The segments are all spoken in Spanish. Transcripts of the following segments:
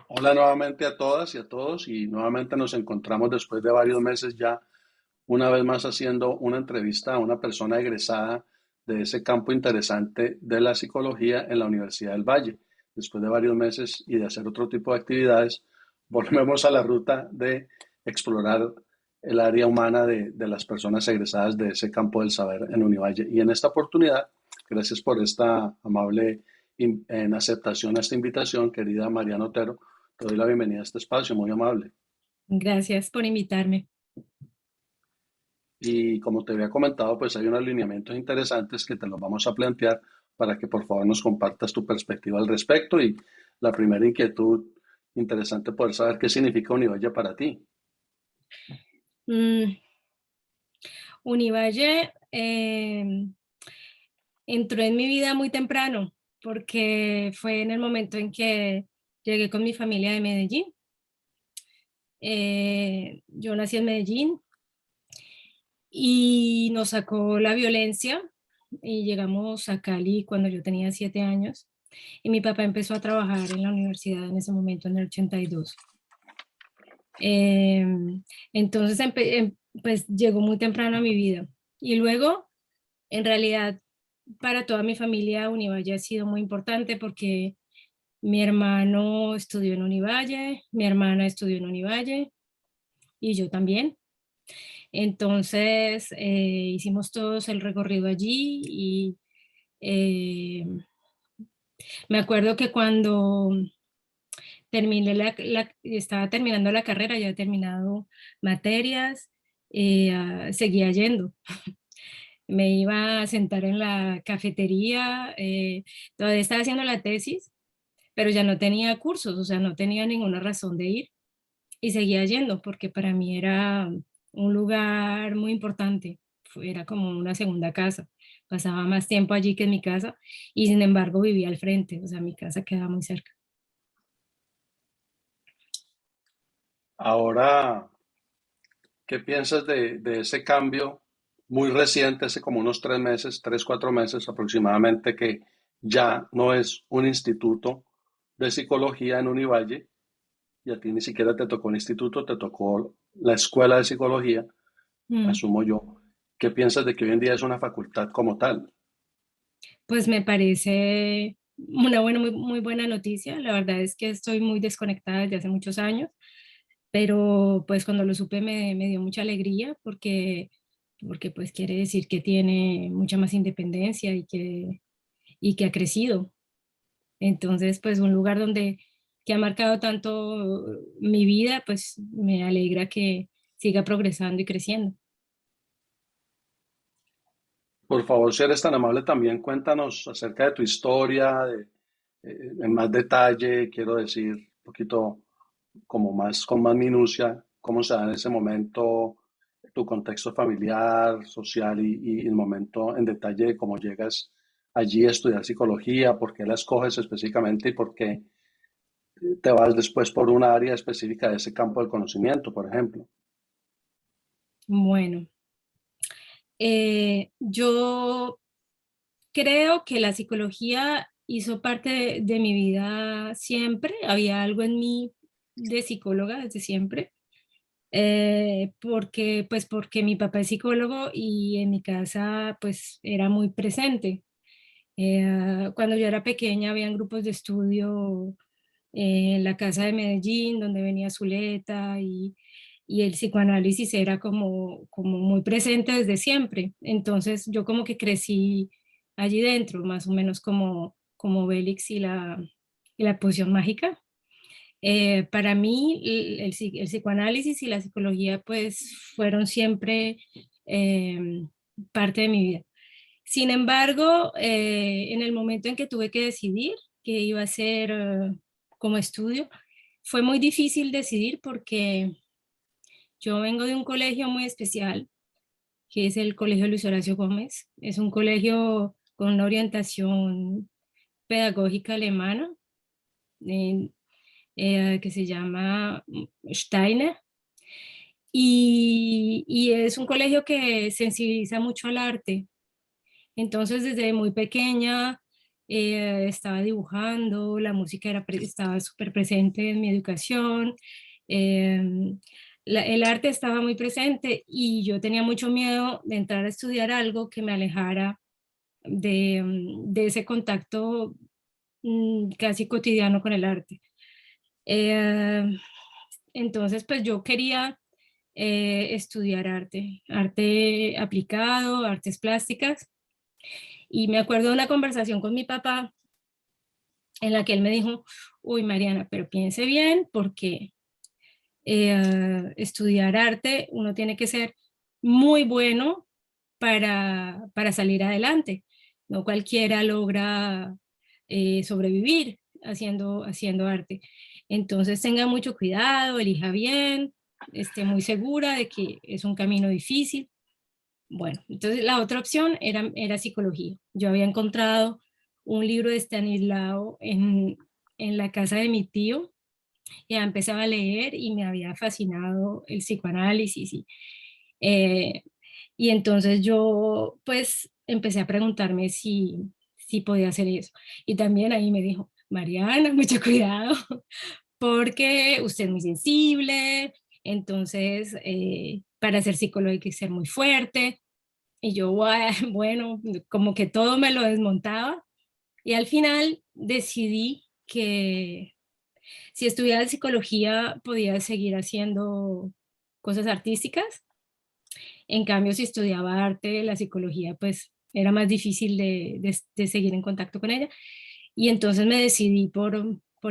Hola nuevamente a todas y a todos y nuevamente nos encontramos después de varios meses ya una vez más haciendo una entrevista a una persona egresada de ese campo interesante de la psicología en la Universidad del Valle. Después de varios meses y de hacer otro tipo de actividades, volvemos a la ruta de explorar el área humana de las personas egresadas de ese campo del saber en Univalle. Y en esta oportunidad, gracias por esta amable en aceptación a esta invitación, querida Mariana Otero, te doy la bienvenida a este espacio, muy amable. Gracias por invitarme. Y como te había comentado, pues hay unos lineamientos interesantes que te los vamos a plantear para que por favor nos compartas tu perspectiva al respecto. Y la primera inquietud, interesante poder saber qué significa Univalle para ti. Mm, Univalle entró en mi vida muy temprano porque fue en el momento en que llegué con mi familia de Medellín. Yo nací en Medellín y nos sacó la violencia y llegamos a Cali cuando yo tenía 7 años y mi papá empezó a trabajar en la universidad en ese momento, en el 82. Eh, entonces, pues llegó muy temprano a mi vida. Y luego, en realidad, para toda mi familia, Univalle ha sido muy importante porque mi hermano estudió en Univalle, mi hermana estudió en Univalle y yo también. Entonces, hicimos todos el recorrido allí y eh, me acuerdo que cuando estaba terminando la carrera, ya he terminado materias, seguía yendo. Me iba a sentar en la cafetería, todavía estaba haciendo la tesis, pero ya no tenía cursos, o sea, no tenía ninguna razón de ir y seguía yendo porque para mí era un lugar muy importante, era como una segunda casa. Pasaba más tiempo allí que en mi casa y sin embargo vivía al frente, o sea, mi casa quedaba muy cerca. Ahora, ¿qué piensas de ese cambio muy reciente, hace como unos 3 meses, 3, 4 meses aproximadamente, que ya no es un instituto de psicología en Univalle, y a ti ni siquiera te tocó el instituto, te tocó la escuela de psicología, Mm. asumo yo? ¿Qué piensas de que hoy en día es una facultad como tal? Pues me parece una muy buena noticia. La verdad es que estoy muy desconectada desde hace muchos años, pero pues cuando lo supe me dio mucha alegría porque pues quiere decir que tiene mucha más independencia y que ha crecido. Entonces, pues un lugar que ha marcado tanto mi vida, pues me alegra que siga progresando y creciendo. Por favor, si eres tan amable, también cuéntanos acerca de tu historia, en más detalle, quiero decir, un poquito como más, con más minucia, cómo se da en ese momento tu contexto familiar, social y el momento en detalle de cómo llegas allí a estudiar psicología, por qué la escoges específicamente y por qué te vas después por una área específica de ese campo del conocimiento, por ejemplo. Bueno, yo creo que la psicología hizo parte de mi vida siempre. Había algo en mí de psicóloga desde siempre, porque mi papá es psicólogo y en mi casa pues era muy presente. Cuando yo era pequeña habían grupos de estudio en la casa de Medellín donde venía Zuleta y el psicoanálisis era como muy presente desde siempre. Entonces yo como que crecí allí dentro, más o menos como Bélix y la poción mágica. Para mí el psicoanálisis y la psicología pues fueron siempre parte de mi vida. Sin embargo, en el momento en que tuve que decidir qué iba a hacer como estudio, fue muy difícil decidir porque yo vengo de un colegio muy especial, que es el Colegio Luis Horacio Gómez. Es un colegio con una orientación pedagógica alemana eh, que se llama Steiner. Y es un colegio que sensibiliza mucho al arte. Entonces, desde muy pequeña estaba dibujando, la música estaba súper presente en mi educación, em, el arte estaba muy presente y yo tenía mucho miedo de entrar a estudiar algo que me alejara de ese contacto casi cotidiano con el arte. Eh, entonces, pues yo quería estudiar arte aplicado, artes plásticas, y me acuerdo de una conversación con mi papá en la que él me dijo, uy Mariana, pero piense bien porque estudiar arte uno tiene que ser muy bueno para salir adelante. No cualquiera logra sobrevivir haciendo arte. Entonces tenga mucho cuidado, elija bien, esté muy segura de que es un camino difícil. Bueno, entonces la otra opción era psicología. Yo había encontrado un libro de Stanislao en la casa de mi tío, ya empezaba a leer y me había fascinado el psicoanálisis eh, y entonces yo pues empecé a preguntarme si podía hacer eso. Y también ahí me dijo, Mariana, mucho cuidado, porque usted es muy sensible, entonces para ser psicólogo hay que ser muy fuerte. Y yo, bueno, como que todo me lo desmontaba. Y al final decidí que si estudiaba psicología podía seguir haciendo cosas artísticas. En cambio, si estudiaba arte, la psicología, pues era más difícil de seguir en contacto con ella. Y entonces me decidí por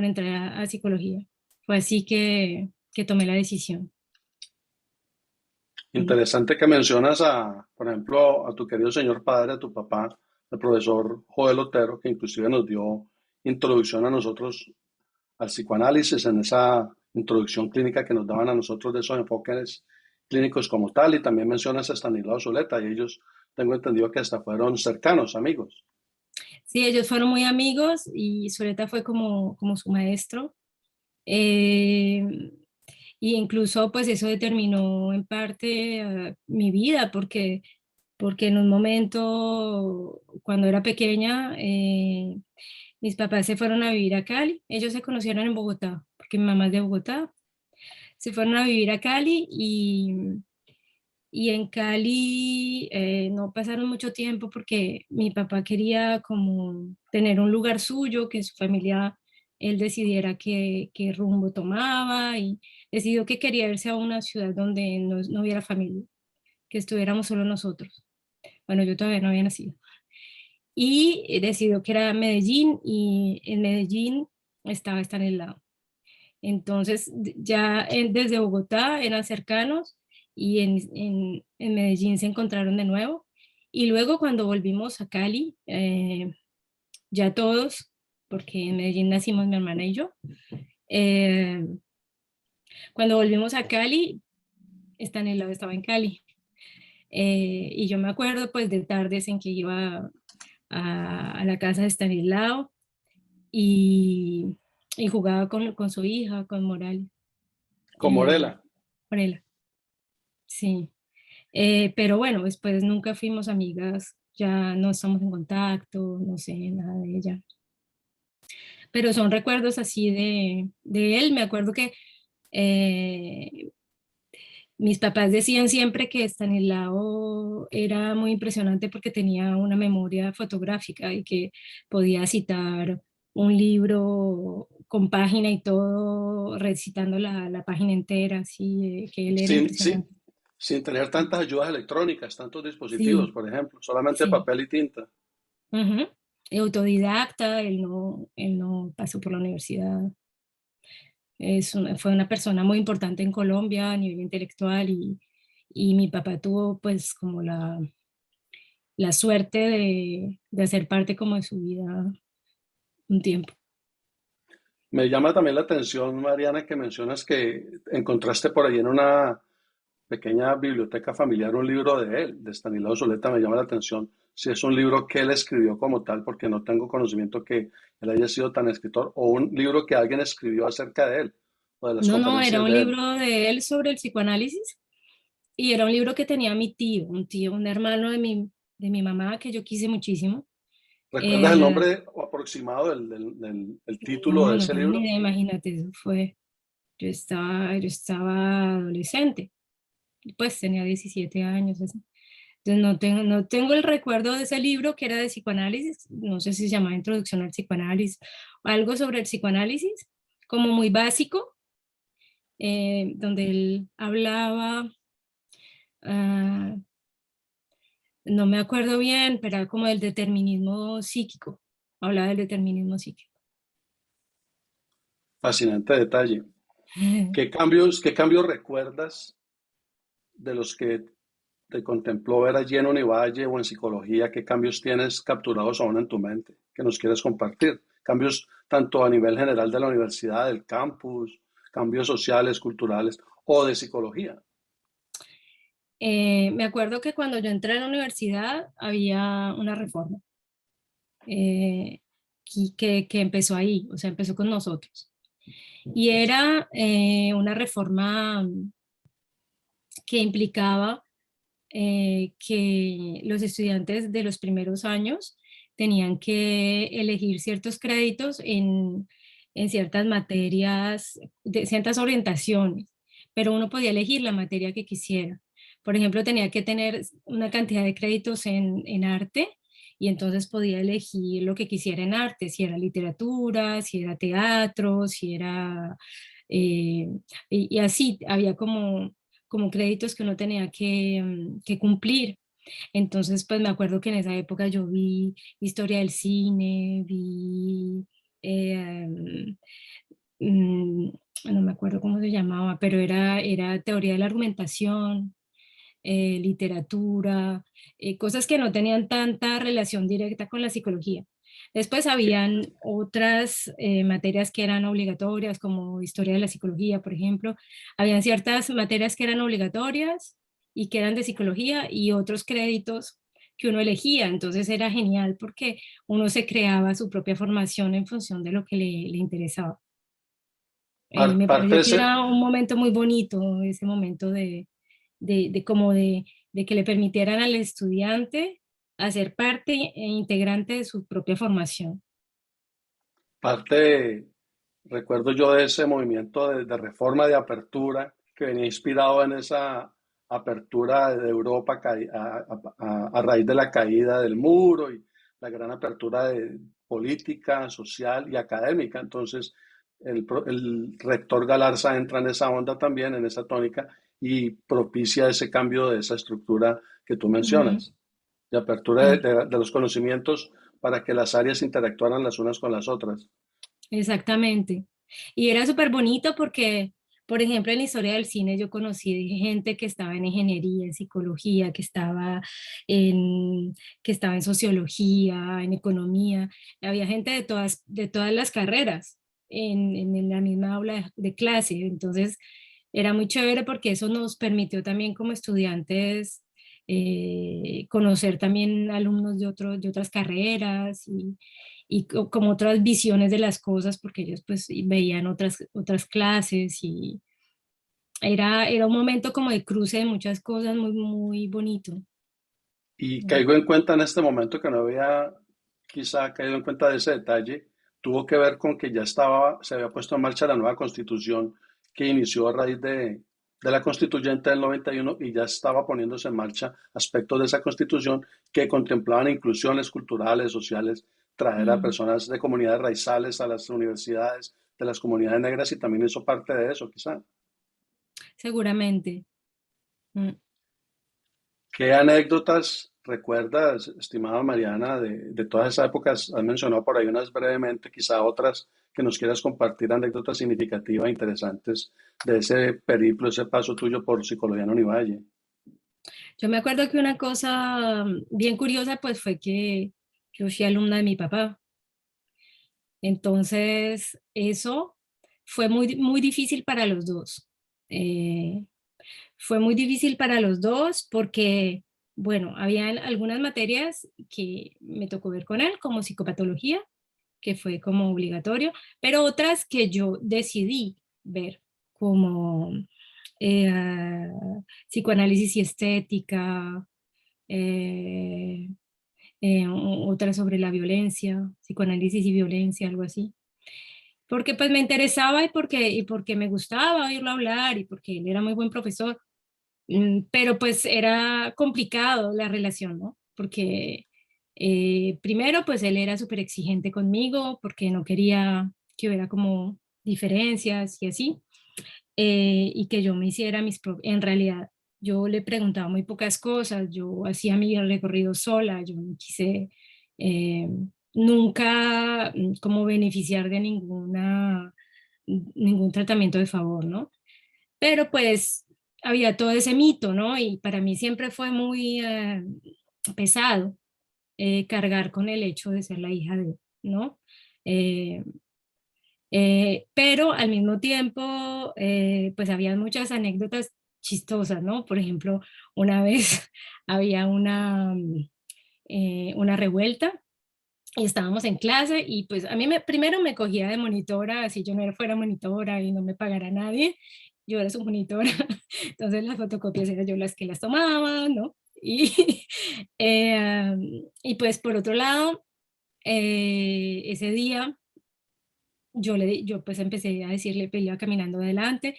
entrar a psicología. Fue así que tomé la decisión. Sí. Interesante que mencionas por ejemplo, a tu querido señor padre, a tu papá, el profesor Joel Otero, que inclusive nos dio introducción a nosotros al psicoanálisis en esa introducción clínica que nos daban a nosotros de esos enfoques clínicos como tal, y también mencionas a Stanislao Zuleta, y ellos tengo entendido que hasta fueron cercanos, amigos. Sí, ellos fueron muy amigos y Soleta fue como su maestro. Eh, y incluso pues eso determinó en parte mi vida porque en un momento cuando era pequeña mis papás se fueron a vivir a Cali. Ellos se conocieron en Bogotá porque mi mamá es de Bogotá. Se fueron a vivir a Cali y en Cali no pasaron mucho tiempo porque mi papá quería como tener un lugar suyo, que su familia, él decidiera qué rumbo tomaba y decidió que quería irse a una ciudad donde no hubiera familia, que estuviéramos solo nosotros. Bueno, yo todavía no había nacido. Y decidió que era Medellín y en Medellín está en el lado. Entonces, ya desde Bogotá eran cercanos y en Medellín se encontraron de nuevo. Y luego cuando volvimos a Cali, ya todos, porque en Medellín nacimos mi hermana y yo, eh, cuando volvimos a Cali, Estanislao estaba en Cali. Y yo me acuerdo pues de tardes en que iba a la casa de Estanislao y, y jugaba con su hija, con Moral, Con Morela. Morela, sí. Pero bueno, después nunca fuimos amigas, ya no estamos en contacto, no sé nada de ella. Pero son recuerdos así de él. Me acuerdo que eh, mis papás decían siempre que Stanislao era muy impresionante porque tenía una memoria fotográfica y que podía citar un libro con página y todo, recitando la página entera, así que él era Sin, impresionante. sin, sin tener tantas ayudas electrónicas, tantos dispositivos, Sí, por ejemplo, solamente sí. papel y tinta. Ujú. Autodidacta, él no pasó por la universidad. Fue una persona muy importante en Colombia a nivel intelectual y mi papá tuvo pues como la suerte de hacer parte como de su vida un tiempo. Me llama también la atención, Mariana, que mencionas que encontraste por ahí en una pequeña biblioteca familiar un libro de él, de Stanislao Zuleta. Me llama la atención si es un libro que él escribió como tal, porque no tengo conocimiento que él haya sido tan escritor, o un libro que alguien escribió acerca de él, o de las No, no, era conferencias un de él. libro de él sobre el psicoanálisis y era un libro que tenía mi tío, un hermano de mi mamá que yo quise muchísimo. ¿Recuerdas el Eh, nombre aproximado del título no, de no ese tengo ni libro? idea, imagínate, eso fue, yo estaba adolescente, pues tenía 17 años, así. Entonces no tengo el recuerdo de ese libro que era de psicoanálisis, no sé si se llama Introducción al Psicoanálisis, algo sobre el psicoanálisis, como muy básico, donde él hablaba, ah, no me acuerdo bien, pero era como del determinismo psíquico, hablaba del determinismo psíquico. Fascinante detalle. Qué cambios recuerdas de los que te contempló ver allí en Univalle o en psicología? ¿Qué cambios tienes capturados aún en tu mente que nos quieres compartir? Cambios tanto a nivel general de la universidad, del campus, cambios sociales, culturales o de psicología. Me acuerdo que cuando yo entré a la universidad había una reforma eh, que empezó ahí, o sea, empezó con nosotros. Y era una reforma que implicaba que los estudiantes de los primeros años tenían que elegir ciertos créditos en ciertas materias, de ciertas orientaciones, pero uno podía elegir la materia que quisiera. Por ejemplo, tenía que tener una cantidad de créditos en arte y entonces podía elegir lo que quisiera en arte, si era literatura, si era teatro, si era... eh, y así, había como créditos que uno tenía que cumplir. Entonces, pues me acuerdo que en esa época yo vi historia del cine, vi, eh, mm, no me acuerdo cómo se llamaba, pero era teoría de la argumentación, literatura, cosas que no tenían tanta relación directa con la psicología. Después habían otras materias que eran obligatorias, como historia de la psicología, por ejemplo. Habían ciertas materias que eran obligatorias y que eran de psicología y otros créditos que uno elegía. Entonces era genial porque uno se creaba su propia formación en función de lo que le interesaba. Me Parte pareció de que ese, era un momento muy bonito, ese momento de como de que le permitieran al estudiante hacer parte e integrante de su propia formación. parte, recuerdo yo de ese movimiento de reforma, de apertura, que venía inspirado en esa apertura de Europa a raíz de la caída del muro y la gran apertura de política, social y académica. Entonces, el rector Galarza entra en esa onda también, en esa tónica, y propicia ese cambio de esa estructura que tú Ujú, mencionas, de apertura sí, de los conocimientos para que las áreas interactuaran las unas con las otras. exactamente. Y era súper bonito porque, por ejemplo, en la historia del cine yo conocí gente que estaba en ingeniería, en psicología, en, que estaba en sociología, en economía. Había gente de todas las carreras en la misma aula de clase. Entonces, era muy chévere porque eso nos permitió también como estudiantes conocer también alumnos de otras carreras y como otras visiones de las cosas, porque ellos pues veían otras clases y era un momento como de cruce de muchas cosas muy, muy bonito. Y caigo en cuenta en este momento que no había quizá caído en cuenta de ese detalle, tuvo que ver con que ya se había puesto en marcha la nueva constitución que inició a raíz de la constituyente del 91 y ya estaba poniéndose en marcha aspectos de esa constitución que contemplaban inclusiones culturales, sociales, traer a Mm, personas de comunidades raizales a las universidades, de las comunidades negras y también hizo parte de eso, quizá. seguramente. Mm. ¿Qué anécdotas recuerdas, estimada Mariana, de todas esas épocas? Has mencionado por ahí unas brevemente, quizá otras que nos quieras compartir, anécdotas significativas, interesantes de ese periplo, ese paso tuyo por Psicología en Univalle. Yo me acuerdo que una cosa bien curiosa pues fue que yo fui alumna de mi papá. Entonces, eso fue muy, muy difícil para los dos. Eh, Fue muy difícil para los dos porque, bueno, habían algunas materias que me tocó ver con él, como psicopatología, que fue como obligatorio, pero otras que yo decidí ver, como psicoanálisis y estética, eh, otra sobre la violencia, psicoanálisis y violencia, algo así. Porque pues me interesaba y porque me gustaba oírlo hablar y porque él era muy buen profesor. Pero pues era complicado la relación, ¿no? Porque primero pues él era súper exigente conmigo porque no quería que hubiera como diferencias y así, y que yo me hiciera en realidad yo le preguntaba muy pocas cosas, yo hacía mi recorrido sola, yo no quise eh, nunca como beneficiar de ningún tratamiento de favor, ¿no? Pero pues había todo ese mito, ¿no? Y para mí siempre fue muy pesado cargar con el hecho de ser la hija de, ¿no? Eh, pero al mismo tiempo, pues había muchas anécdotas chistosas, ¿no? Por ejemplo, una vez había una revuelta y estábamos en clase y pues a mí primero me cogía de monitora, si yo no fuera monitora y no me pagara nadie, yo era su monitora, entonces las fotocopias eran yo las que las tomaba, ¿no? Y, y pues por otro lado, ese día yo pues empecé a decirle, pues iba caminando adelante,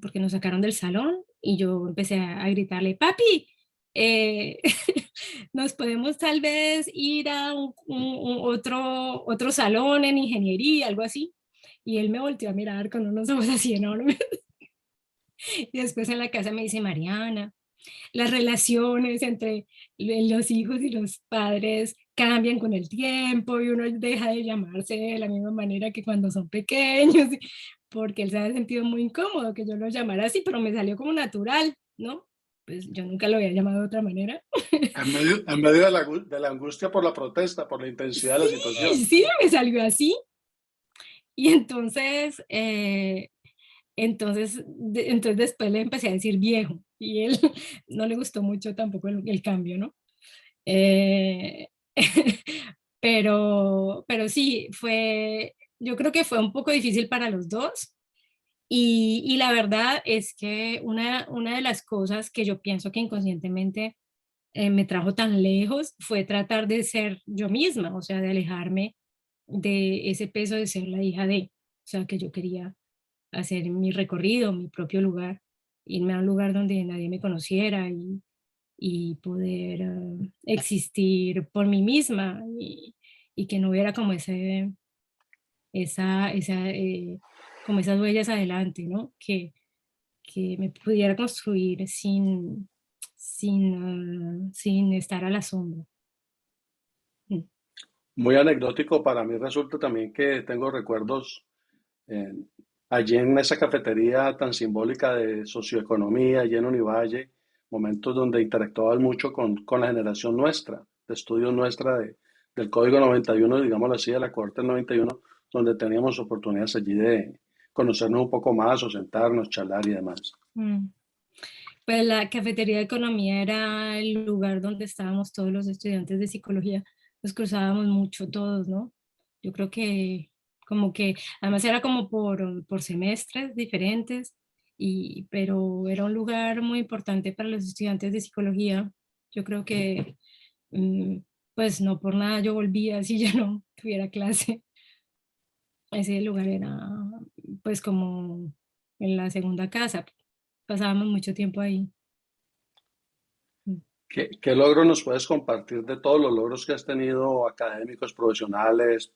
porque nos sacaron del salón y yo empecé a gritarle, papi, eh, nos podemos tal vez ir a otro salón en ingeniería, algo así. Y él me volteó a mirar con unos ojos así enormes. Y después en la casa me dice, Mariana, las relaciones entre los hijos y los padres cambian con el tiempo y uno deja de llamarse de la misma manera que cuando son pequeños, porque él se ha sentido muy incómodo que yo lo llamara así, pero me salió como natural, ¿no? Pues yo nunca lo había llamado de otra manera. En medio de la angustia por la protesta, por la intensidad de la Sí, situación. sí, me salió así. Y entonces, entonces después le empecé a decir viejo y él no le gustó mucho tampoco el cambio, ¿no? Eh, pero sí, yo creo que fue un poco difícil para los dos. Y la verdad es que una de las cosas que yo pienso que inconscientemente me trajo tan lejos fue tratar de ser yo misma, o sea, de alejarme de ese peso de ser la hija de, o sea, que yo quería hacer mi recorrido, mi propio lugar, irme a un lugar donde nadie me conociera y poder existir por mí misma y que no hubiera como como esas huellas adelante, ¿no? Que me pudiera construir sin estar a la sombra. Mm. Muy anecdótico para mí resulta también que tengo recuerdos eh, allí en esa cafetería tan simbólica de socioeconomía, allí en Univalle, momentos donde interactuabas mucho con la generación nuestra, de estudios nuestra del Código 91, digámoslo así, de la Corte del 91, donde teníamos oportunidades allí de conocernos un poco más o sentarnos, charlar y demás. Mm. Pues la cafetería de economía era el lugar donde estábamos todos los estudiantes de psicología. Nos cruzábamos mucho todos, ¿no? Yo creo que como que, además era como por semestres diferentes, pero era un lugar muy importante para los estudiantes de psicología. Yo creo que, mm, pues no por nada yo volvía si ya no tuviera clase. Ese lugar era pues como en la segunda casa. Pasábamos mucho tiempo ahí. Mm. ¿Qué logros nos puedes compartir de todos los logros que has tenido académicos, profesionales,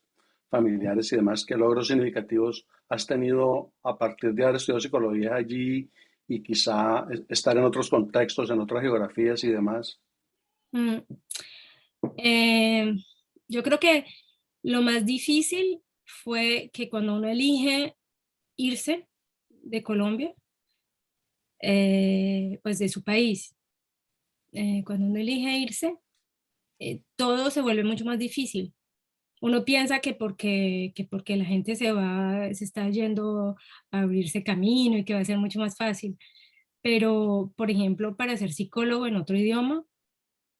familiares y demás? ¿Qué logros significativos has tenido a partir de haber estudiado psicología allí y quizá estar en otros contextos, en otras geografías y demás? Mm, eh, yo creo que lo más difícil fue que cuando uno elige irse de Colombia, pues de su país, cuando uno elige irse, todo se vuelve mucho más difícil. Uno piensa que porque la gente se está yendo a abrirse camino y que va a ser mucho más fácil. Pero, por ejemplo, para ser psicólogo en otro idioma,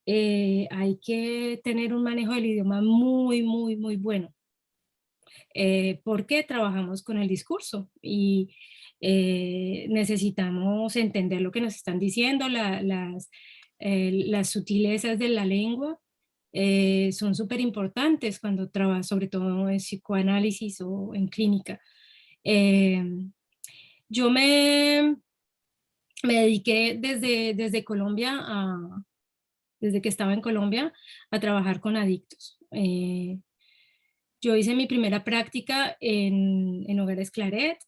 hay que tener un manejo del idioma muy, muy, muy bueno, porque trabajamos con el discurso y necesitamos entender lo que nos están diciendo, las sutilezas de la lengua son súper importantes cuando trabajas, sobre todo en psicoanálisis o en clínica. Eh, yo me dediqué desde Colombia, desde que estaba en Colombia, a trabajar con adictos. Yo hice mi primera práctica en Hogares Claret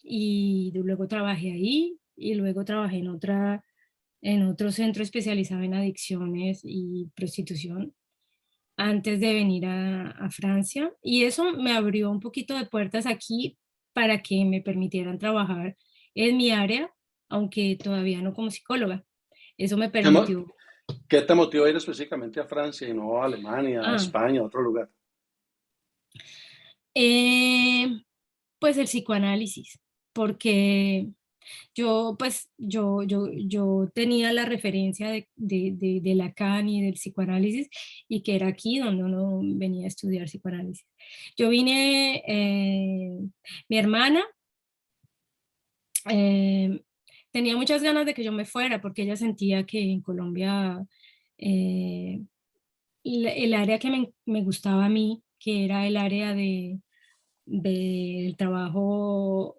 y luego trabajé ahí y luego trabajé en otro centro especializado en adicciones y prostitución antes de venir a Francia. Y eso me abrió un poquito de puertas aquí para que me permitieran trabajar en mi área, aunque todavía no como psicóloga. Eso me ¿Qué, mo- permitió. qué te motivó a ir específicamente a Francia y no a Alemania, a Ah, España, a otro lugar? eh, pues el psicoanálisis, porque yo tenía la referencia de Lacan y del psicoanálisis y que era aquí donde uno venía a estudiar psicoanálisis. Yo vine, mi hermana eh, tenía muchas ganas de que yo me fuera porque ella sentía que en Colombia eh, el área que me gustaba a mí, que era el área del trabajo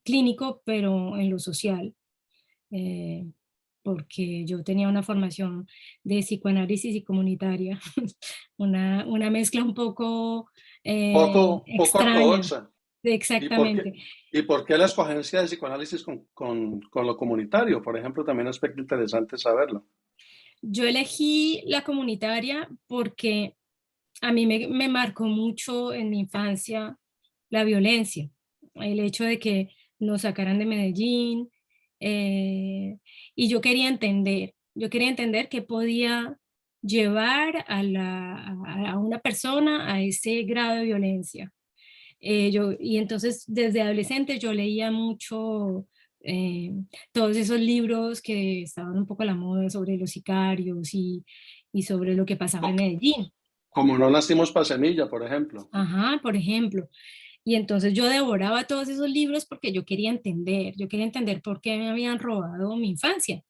clínico, pero en lo social, eh, porque yo tenía una formación de psicoanálisis y comunitaria, una mezcla un poco Poco extraña, ortodoxa. ¿Y por qué, exactamente. y por qué la escogencia de psicoanálisis con lo comunitario? Por ejemplo, también es aspecto interesante saberlo. Yo elegí la comunitaria porque a mí me marcó mucho en mi infancia la violencia, el hecho de que nos sacaran de Medellín, eh, y yo quería entender qué podía llevar a una persona a ese grado de violencia. Y entonces desde adolescente yo leía mucho eh, todos esos libros que estaban un poco a la moda sobre los sicarios y sobre lo que pasaba en Medellín. Como no nacimos para semilla, por ejemplo. Ajá, por ejemplo. Y entonces yo devoraba todos esos libros porque yo quería entender por qué me habían robado mi infancia,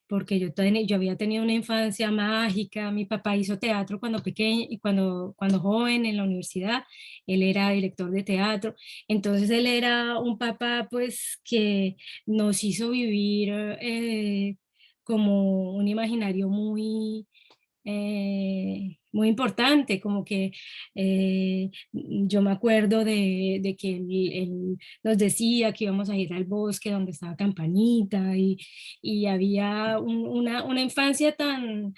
porque yo había tenido una infancia mágica, mi papá hizo teatro cuando pequeño y cuando joven en la universidad, él era director de teatro, entonces él era un papá pues que nos hizo vivir como un imaginario muy importante, como que yo me acuerdo de que él nos decía que íbamos a ir al bosque donde estaba Campanita y había una infancia tan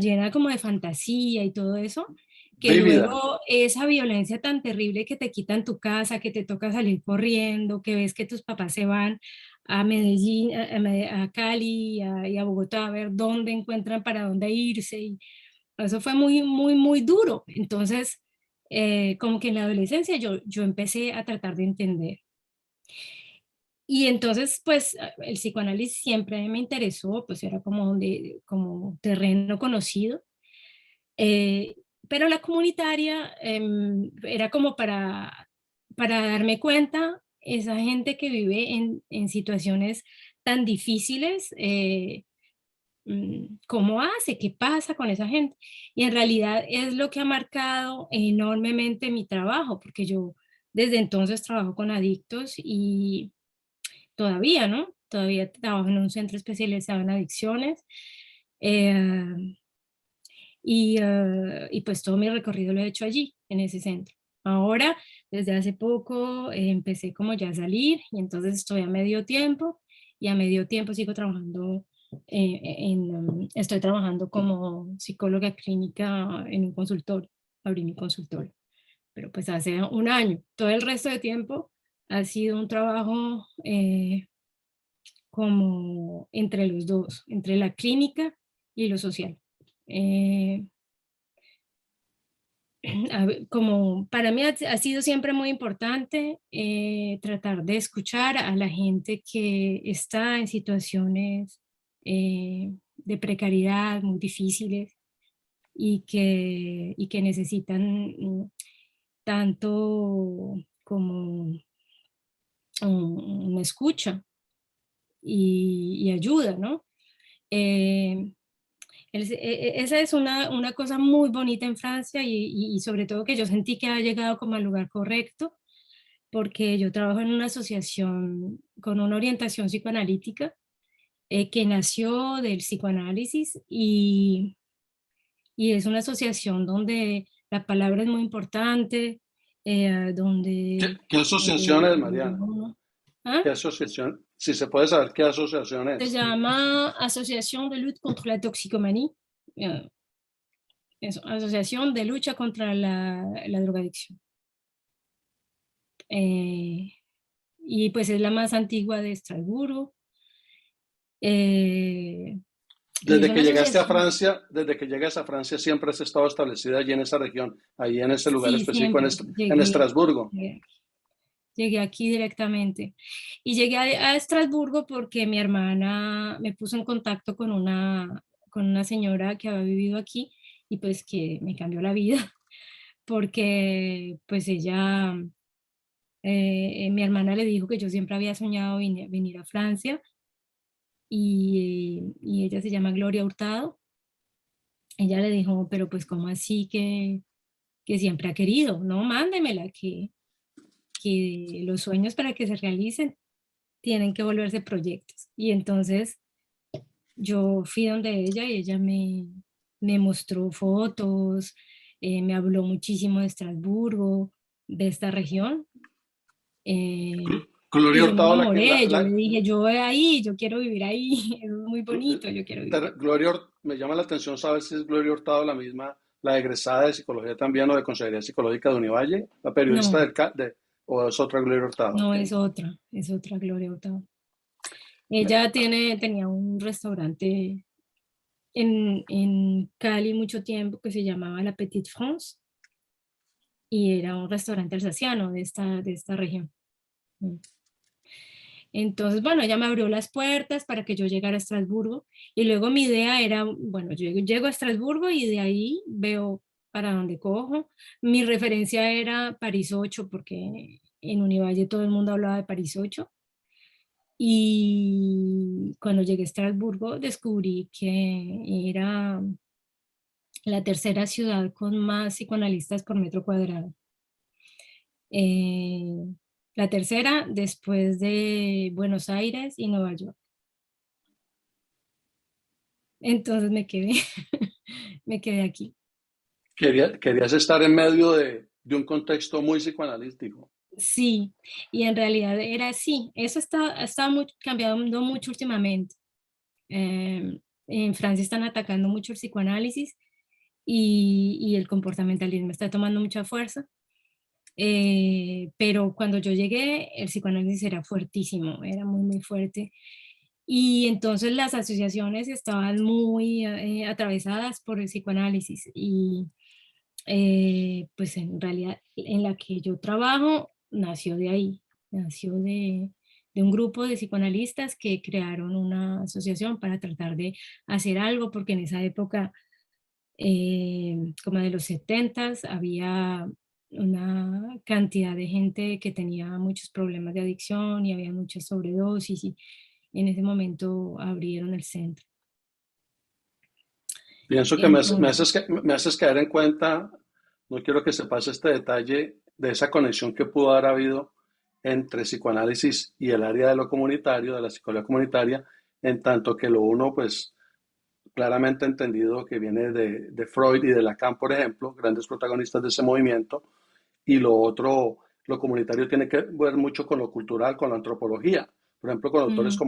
llena como de fantasía y todo eso, que Vívida. luego esa violencia tan terrible que te quitan tu casa, que te toca salir corriendo, que ves que tus papás se van a Medellín, a Cali y a Bogotá a ver dónde encuentran para dónde irse. Y eso fue muy duro. Entonces, como que en la adolescencia yo empecé a tratar de entender. Y entonces, pues el psicoanálisis siempre me interesó, pues era como terreno conocido. Eh, pero la comunitaria era como para darme cuenta, esa gente que vive en situaciones tan difíciles, cómo hace, qué pasa con esa gente. Y en realidad es lo que ha marcado enormemente mi trabajo, porque yo desde entonces trabajo con adictos y todavía, ¿no? Todavía trabajo en un centro especializado en adicciones. eh, y pues todo mi recorrido lo he hecho allí, en ese centro. Ahora, desde hace poco, empecé como ya a salir y entonces estoy a medio tiempo y a medio tiempo sigo trabajando, estoy trabajando como psicóloga clínica en un consultorio, abrí mi consultorio, pero pues hace un año. Todo el resto de tiempo ha sido un trabajo como entre los dos, entre la clínica y lo social. Eh, como para mí ha sido siempre muy importante tratar de escuchar a la gente que está en situaciones de precariedad muy difíciles y que necesitan tanto como una escucha y ayuda, ¿no? Eh, Esa es una cosa muy bonita en Francia y sobre todo que yo sentí que ha llegado como al lugar correcto, porque yo trabajo en una asociación con una orientación psicoanalítica que nació del psicoanálisis y es una asociación donde la palabra es muy importante, donde... ¿Qué asociación es, donde Mariana? uno- ¿Ah? ¿Qué asociación? Si se puede saber qué asociación Se es. llama Asociación de Lutte contre la Toxicomanie, eh, Asociación de Lucha contra la Drogadicción. Eh, y pues es la más antigua de Estrasburgo. Eh, y es Desde que una llegaste a asociación, Francia, desde que llegas a Francia, siempre has estado establecida allí en esa región, allí en ese lugar sí, específico, siempre en Estrasburgo. llegué aquí directamente. Y llegué a Estrasburgo porque mi hermana me puso en contacto con una señora que había vivido aquí y pues que me cambió la vida porque pues ella, mi hermana le dijo que yo siempre había soñado venir a Francia y ella se llama Gloria Hurtado. Ella le dijo, pero pues ¿cómo así que siempre ha querido? No, mándemela, que los sueños para que se realicen tienen que volverse proyectos. Y entonces yo fui donde ella y ella me mostró fotos, me habló muchísimo de Estrasburgo, de esta región. eh, Gloria y yo me Hurtado, enamoré, yo le dije, yo voy ahí, yo quiero vivir ahí, es muy bonito, yo quiero vivir ahí. Me llama la atención saber si es Gloria Hurtado la misma, la egresada de psicología también o de consejería psicológica de Univalle, la periodista No, o es otra Gloria Hurtado. no Ok. es otra Gloria Hurtado. Ella tenía un restaurante en Cali mucho tiempo que se llamaba La Petite France y era un restaurante alsaciano de esta región. Mm. Entonces, bueno, ella me abrió las puertas para que yo llegara a Estrasburgo y luego mi idea era, bueno, yo llego a Estrasburgo y de ahí veo para dónde cojo. Mi referencia era París 8 porque en Univalle todo el mundo hablaba de París 8 y cuando llegué a Estrasburgo descubrí que era la tercera ciudad con más psicoanalistas por metro cuadrado. Eh, la tercera después de Buenos Aires y Nueva York. Entonces me quedé, me quedé aquí. Querías estar en medio de un contexto muy psicoanalítico. Sí, y en realidad era así. Eso está cambiando mucho últimamente. En Francia están atacando mucho el psicoanálisis y el comportamentalismo está tomando mucha fuerza. Pero cuando yo llegué, el psicoanálisis era fuertísimo, era muy, muy fuerte. Y entonces las asociaciones estaban muy atravesadas por el psicoanálisis y pues en realidad en la que yo trabajo nació de ahí, nació de un grupo de psicoanalistas que crearon una asociación para tratar de hacer algo, porque en esa época, como de los 70, había una cantidad de gente que tenía muchos problemas de adicción y había muchas sobredosis y en ese momento abrieron el centro. Pienso que Entonces, me haces caer en cuenta, no quiero que se pase este detalle de esa conexión que pudo haber habido entre psicoanálisis y el área de lo comunitario, de la psicología comunitaria, en tanto que lo uno, pues, claramente entendido que viene de Freud y de Lacan, por ejemplo, grandes protagonistas de ese movimiento, y lo otro, lo comunitario tiene que ver mucho con lo cultural, con la antropología. Por ejemplo, con autores mm,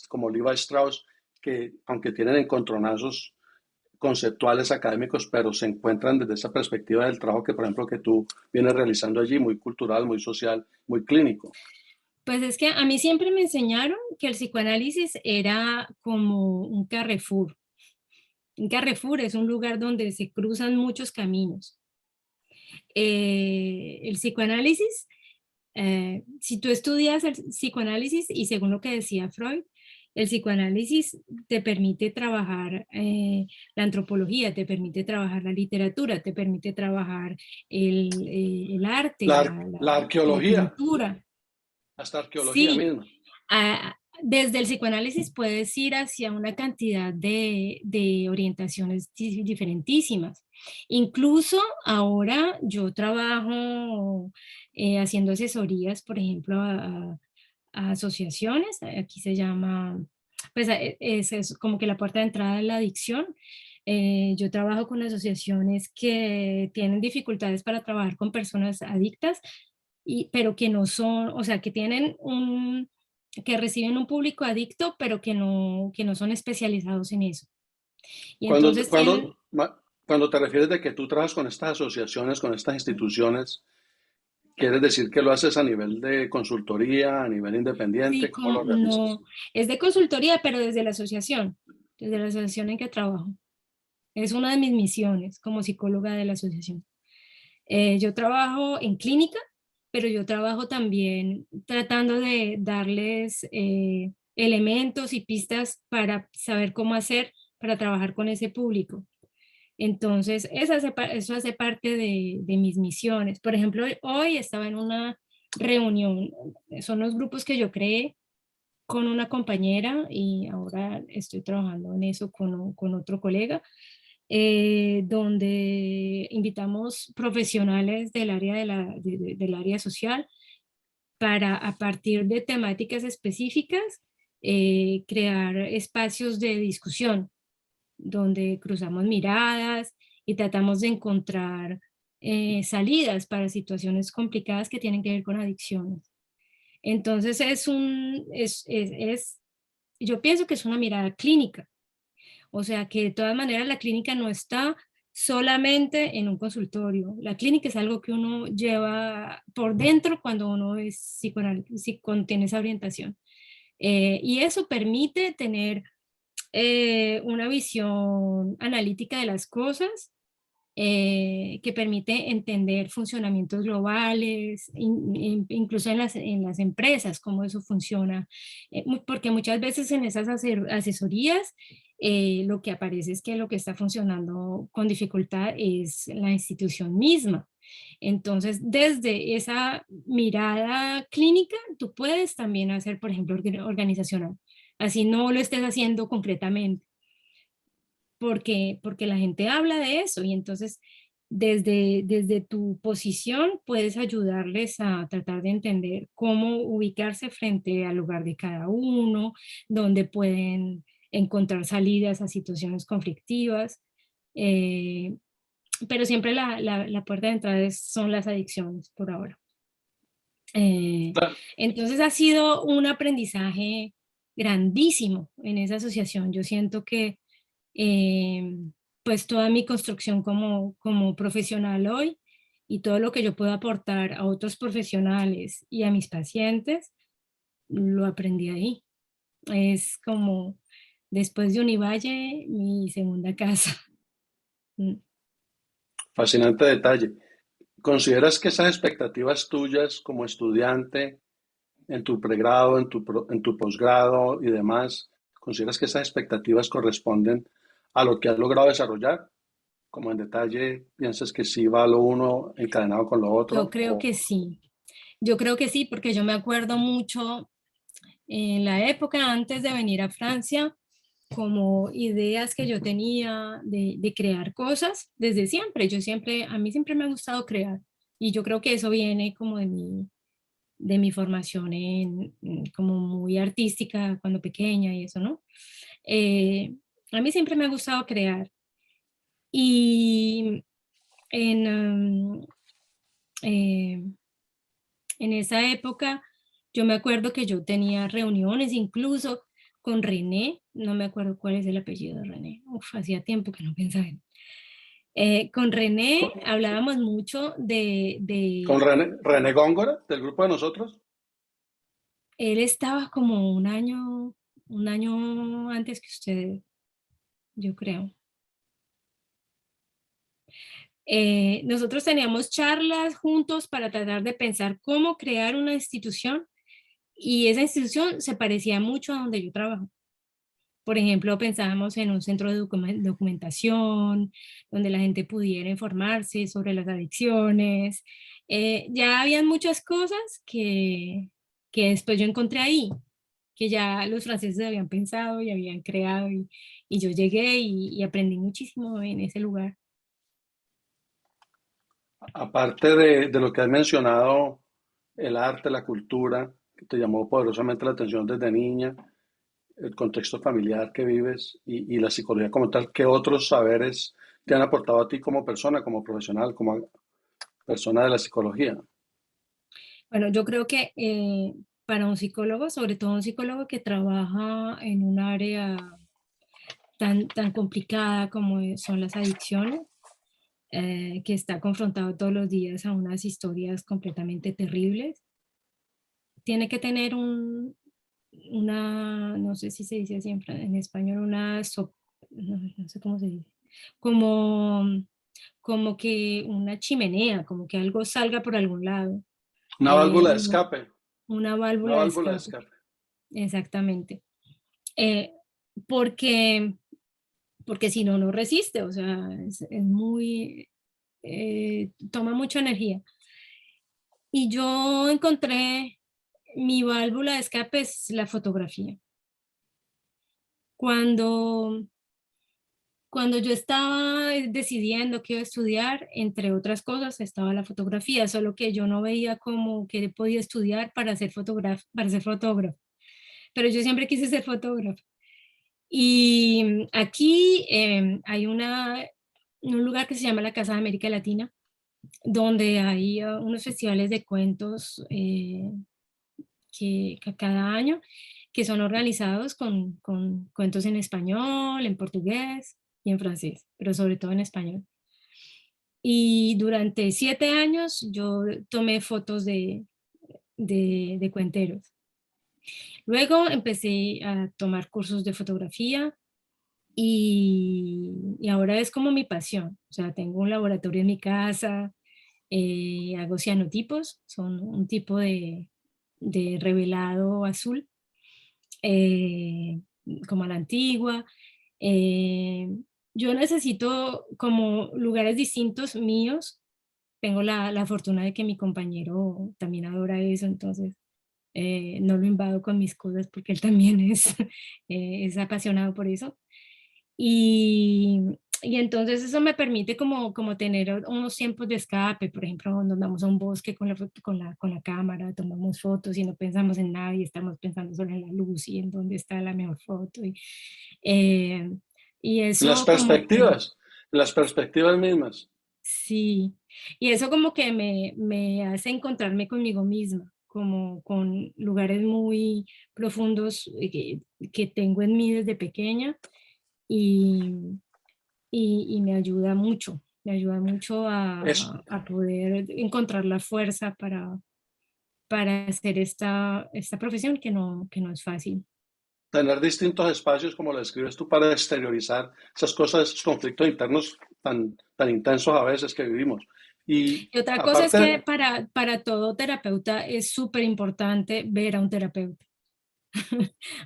como Levi Strauss, que aunque tienen encontronazos conceptuales académicos, pero se encuentran desde esa perspectiva del trabajo que, por ejemplo, que tú vienes realizando allí, muy cultural, muy social, muy clínico. pues es que a mí siempre me enseñaron que el psicoanálisis era como un carrefour. Un carrefour es un lugar donde se cruzan muchos caminos. El psicoanálisis, si tú estudias el psicoanálisis y según lo que decía Freud, el psicoanálisis te permite trabajar la antropología, te permite trabajar la literatura, te permite trabajar el arte, La la arqueología, pintura. hasta arqueología Sí, misma. Desde el psicoanálisis puedes ir hacia una cantidad de orientaciones diferentísimas. Incluso ahora yo trabajo haciendo asesorías, por ejemplo, a asociaciones. Aquí se llama, pues es como que la puerta de entrada de la adicción. Yo trabajo con asociaciones que tienen dificultades para trabajar con personas adictas, pero que no son, o sea, que tienen que reciben un público adicto, pero que no son especializados en eso. Y Cuando, entonces cuando, tienen, cuando te refieres de que tú trabajas con estas asociaciones, con estas instituciones, ¿quieres decir que lo haces a nivel de consultoría, a nivel independiente? sí, ¿Cómo lo realizas? no, es de consultoría, pero desde la asociación en que trabajo. Es una de mis misiones como psicóloga de la asociación. Yo trabajo en clínica, pero yo trabajo también tratando de darles elementos y pistas para saber cómo hacer para trabajar con ese público. Entonces, eso hace parte de mis misiones. Por ejemplo, hoy estaba en una reunión, son los grupos que yo creé con una compañera y ahora estoy trabajando en eso con otro colega, donde invitamos profesionales del área, del área social para, a partir de temáticas específicas, crear espacios de discusión donde cruzamos miradas y tratamos de encontrar salidas para situaciones complicadas que tienen que ver con adicciones. Entonces yo pienso que es una mirada clínica, o sea que de todas maneras la clínica no está solamente en un consultorio. La clínica es algo que uno lleva por dentro cuando uno es cuando tiene esa orientación. Y eso permite tener una visión analítica de las cosas, que permite entender funcionamientos globales, incluso en las empresas, cómo eso funciona. Porque muchas veces en esas asesorías lo que aparece es que lo que está funcionando con dificultad es la institución misma. Entonces, desde esa mirada clínica, tú puedes también hacer, por ejemplo, organizacional. Así no lo estés haciendo concretamente, porque la gente habla de eso y entonces desde tu posición puedes ayudarles a tratar de entender cómo ubicarse frente al lugar de cada uno, dónde pueden encontrar salidas a situaciones conflictivas. eh, pero siempre la puerta de entrada son las adicciones por ahora. Eh, Claro. entonces ha sido un aprendizaje grandísimo en esa asociación. Yo siento que eh, pues toda mi construcción como profesional hoy y todo lo que yo puedo aportar a otros profesionales y a mis pacientes, lo aprendí ahí. Es como después de Univalle, mi segunda casa. Mm. Fascinante detalle. ¿Consideras que esas expectativas tuyas como estudiante en tu pregrado, en tu posgrado y demás, consideras que esas expectativas corresponden a lo que has logrado desarrollar? Como en detalle, ¿piensas que sí va lo uno encadenado con lo Yo otro? creo que sí. Yo creo que sí, porque yo me acuerdo mucho en la época antes de venir a Francia, como ideas que yo tenía de crear cosas desde siempre. A mí siempre me ha gustado crear y yo creo que eso viene como de mi formación como muy artística cuando pequeña y eso, ¿no? Eh, a mí siempre me ha gustado crear y en, eh, en esa época yo me acuerdo que yo tenía reuniones incluso con René, no me acuerdo cuál es el apellido de René, uf, hacía tiempo que no pensaba en. Con René ¿Con, hablábamos mucho con René Góngora, del grupo de nosotros? él estaba como un año antes que usted, yo creo. Nosotros teníamos charlas juntos para tratar de pensar cómo crear una institución y esa institución se parecía mucho a donde yo trabajo. Por ejemplo, pensábamos en un centro de documentación donde la gente pudiera informarse sobre las adicciones. Ya habían muchas cosas que después yo encontré ahí. que ya los franceses habían pensado y habían creado y yo llegué y aprendí muchísimo en ese lugar. Aparte de lo que has mencionado, el arte, la cultura, que te llamó poderosamente la atención desde niña, el contexto familiar que vives y la psicología como tal, ¿qué otros saberes te han aportado a ti como persona, como profesional, como persona de la psicología? Bueno, yo creo que para un psicólogo, sobre todo un psicólogo que trabaja en un área tan complicada como son las adicciones, que está confrontado todos los días a unas historias completamente terribles, tiene que tener no sé si se dice así en español, no sé cómo se dice, como, como que una chimenea, como que algo salga por algún lado, Una eh, válvula de escape, una una válvula de válvula de escape, escape. exactamente. Eh, porque, porque si no, no resiste, o sea, es muy, toma mucha energía. Y yo encontré mi válvula de escape es la fotografía. Cuando, cuando yo estaba decidiendo qué iba a estudiar, entre otras cosas, estaba la fotografía, solo que yo no veía como que podía estudiar para ser fotógrafo. Pero yo siempre quise ser fotógrafo. Y aquí hay un lugar que se llama la Casa de América Latina, donde hay unos festivales de cuentos que cada año, que son organizados con cuentos en español, en portugués y en francés, pero sobre todo en español. Y durante 7 años yo tomé fotos de cuenteros. Luego empecé a tomar cursos de fotografía y ahora es como mi pasión. O sea, tengo un laboratorio en mi casa, hago cianotipos, son un tipo de revelado azul, eh, como a la antigua. Eh, yo necesito como lugares distintos míos. Tengo la fortuna de que mi compañero también adora eso, entonces no lo invado con mis cosas porque él también es apasionado por eso. Y, y entonces eso me permite como tener unos tiempos de escape, por ejemplo, nos vamos a un bosque con la cámara, tomamos fotos y no pensamos en nada y estamos pensando solo en la luz y en dónde está la mejor foto. Eh, y Las eso como que, perspectivas, las perspectivas mismas. sí, y eso como que me hace encontrarme conmigo misma, como con lugares muy profundos que tengo en mí desde pequeña y, y me ayuda mucho Es a poder encontrar la fuerza para hacer esta profesión que no es fácil. tener distintos espacios, como lo describes tú, para exteriorizar esas cosas, esos conflictos internos tan intensos a veces que vivimos. Y Y otra cosa es que aparte, para todo terapeuta es súper importante ver a un terapeuta.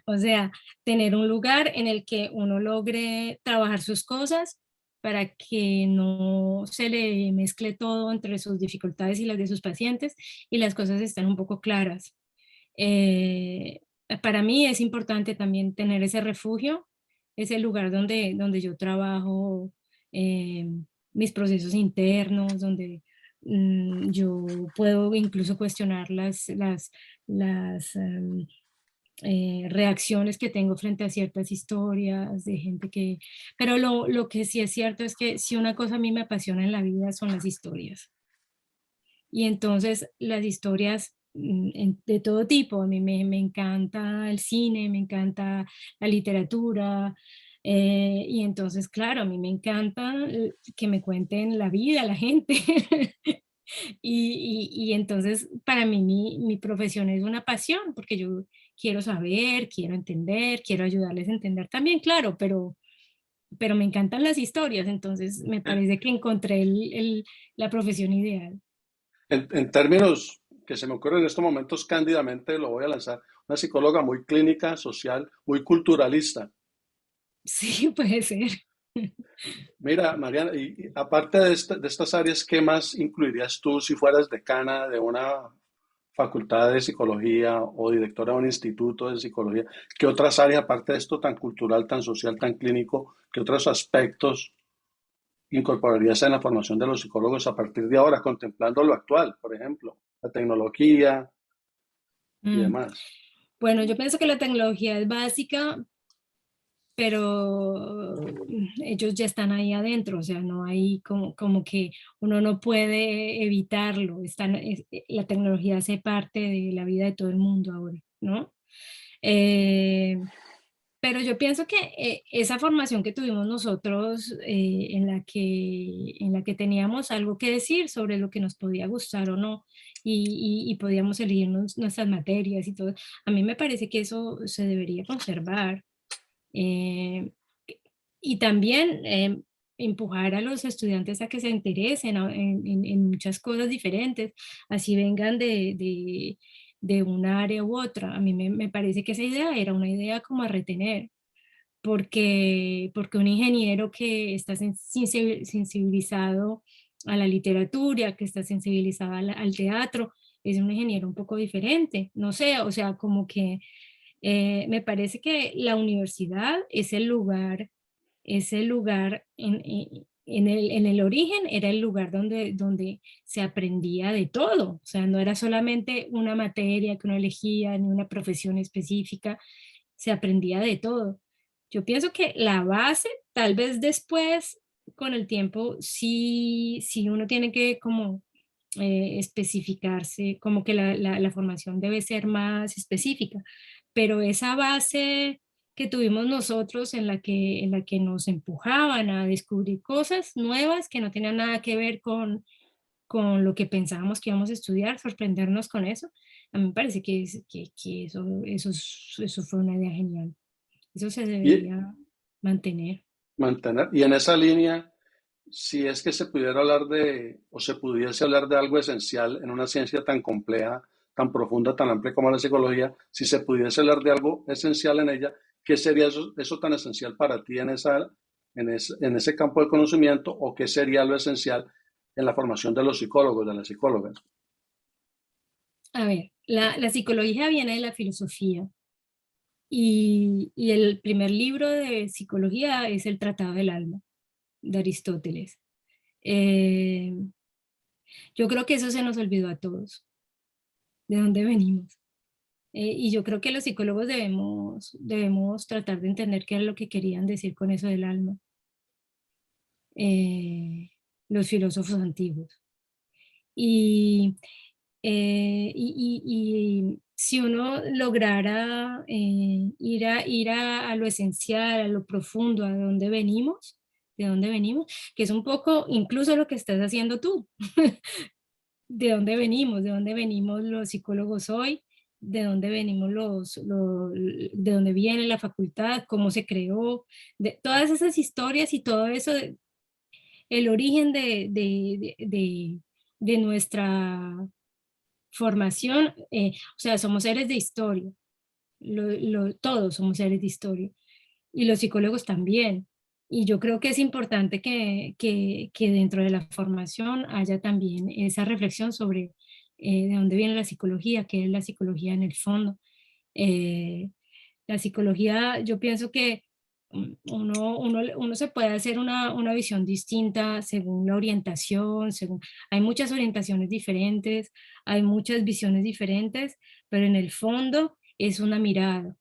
O sea, tener un lugar en el que uno logre trabajar sus cosas para que no se le mezcle todo entre sus dificultades y las de sus pacientes y las cosas estén un poco claras. Eh, para mí es importante también tener ese refugio, ese lugar donde yo trabajo eh, mis procesos internos, donde yo puedo incluso cuestionar las reacciones que tengo frente a ciertas historias de gente que... Pero lo que sí es cierto es que si una cosa a mí me apasiona en la vida son las historias. Y entonces las historias de todo tipo, a mí me encanta el cine, me encanta la literatura, y entonces, claro, a mí me encanta que me cuenten la vida, la gente. Y entonces para mí mi profesión es una pasión, porque yo quiero saber, quiero entender, quiero ayudarles a entender también, claro, pero me encantan las historias, entonces me en, parece que encontré la profesión ideal. en términos que se me ocurren en estos momentos cándidamente, lo voy a lanzar, una psicóloga muy clínica, social, muy culturalista. Sí, puede ser. Mira, Mariana, y aparte de estas áreas, ¿qué más incluirías tú si fueras decana de una facultad de psicología o directora de un instituto de psicología, ¿qué otras áreas, aparte de esto tan cultural, tan social, tan clínico, qué otros aspectos incorporarías en la formación de los psicólogos a partir de ahora, contemplando lo actual, por ejemplo, la tecnología y Mm, demás? Bueno, yo pienso que la tecnología es básica, pero ellos ya están ahí adentro, o sea, no hay como que uno no puede evitarlo. La tecnología hace parte de la vida de todo el mundo ahora, ¿no? Eh, pero yo pienso que esa formación que tuvimos nosotros, en la que teníamos algo que decir sobre lo que nos podía gustar o no, y podíamos elegir nuestras materias y todo, a mí me parece que eso se debería conservar. Eh, y también empujar a los estudiantes a que se interesen en muchas cosas diferentes, así vengan de un área u otra. A mí me parece que esa idea era una idea como a retener, porque un ingeniero que está sensibilizado a la literatura, que está sensibilizado al teatro, es un ingeniero un poco diferente. No sé, o sea, como que me parece que la universidad es el lugar en el origen era el lugar donde se aprendía de todo, o sea, no era solamente una materia que uno elegía ni una profesión específica, se aprendía de todo. Yo pienso que la base, tal vez después, con el tiempo, sí uno tiene que como especificarse, como que la formación debe ser más específica, pero esa base que tuvimos nosotros en la que nos empujaban a descubrir cosas nuevas que no tenían nada que ver con lo que pensábamos que íbamos a estudiar, sorprendernos con eso, a mí me parece que eso fue una idea genial. Eso se Y debería mantener. mantener, y en esa línea, si es que se pudiera hablar de, o se pudiese hablar de algo esencial en una ciencia tan compleja, tan profunda, tan amplia como la psicología, si se pudiese hablar de algo esencial en ella, ¿qué sería eso tan esencial para ti en ese campo de conocimiento o qué sería lo esencial en la formación de los psicólogos, de las psicólogas? A ver, la psicología viene de la filosofía y el primer libro de psicología es el Tratado del Alma de Aristóteles. Eh, yo creo que eso se nos olvidó a todos, de dónde venimos. Y yo creo que los psicólogos debemos tratar de entender qué es lo que querían decir con eso del alma, eh, los filósofos antiguos. Y, y si uno lograra ir a lo esencial, a lo profundo, de dónde venimos, que es un poco incluso lo que estás haciendo tú, de dónde venimos los psicólogos hoy, de dónde venimos de dónde viene la facultad, cómo se creó, de todas esas historias y todo eso, el origen de nuestra formación, o sea, somos seres de historia, todos somos seres de historia, y los psicólogos también. Y yo creo que es importante que dentro de la formación haya también esa reflexión sobre de dónde viene la psicología, qué es la psicología en el fondo. Eh, la psicología, yo pienso que uno se puede hacer una visión distinta según la orientación, hay muchas orientaciones diferentes, hay muchas visiones diferentes, pero en el fondo es una mirada,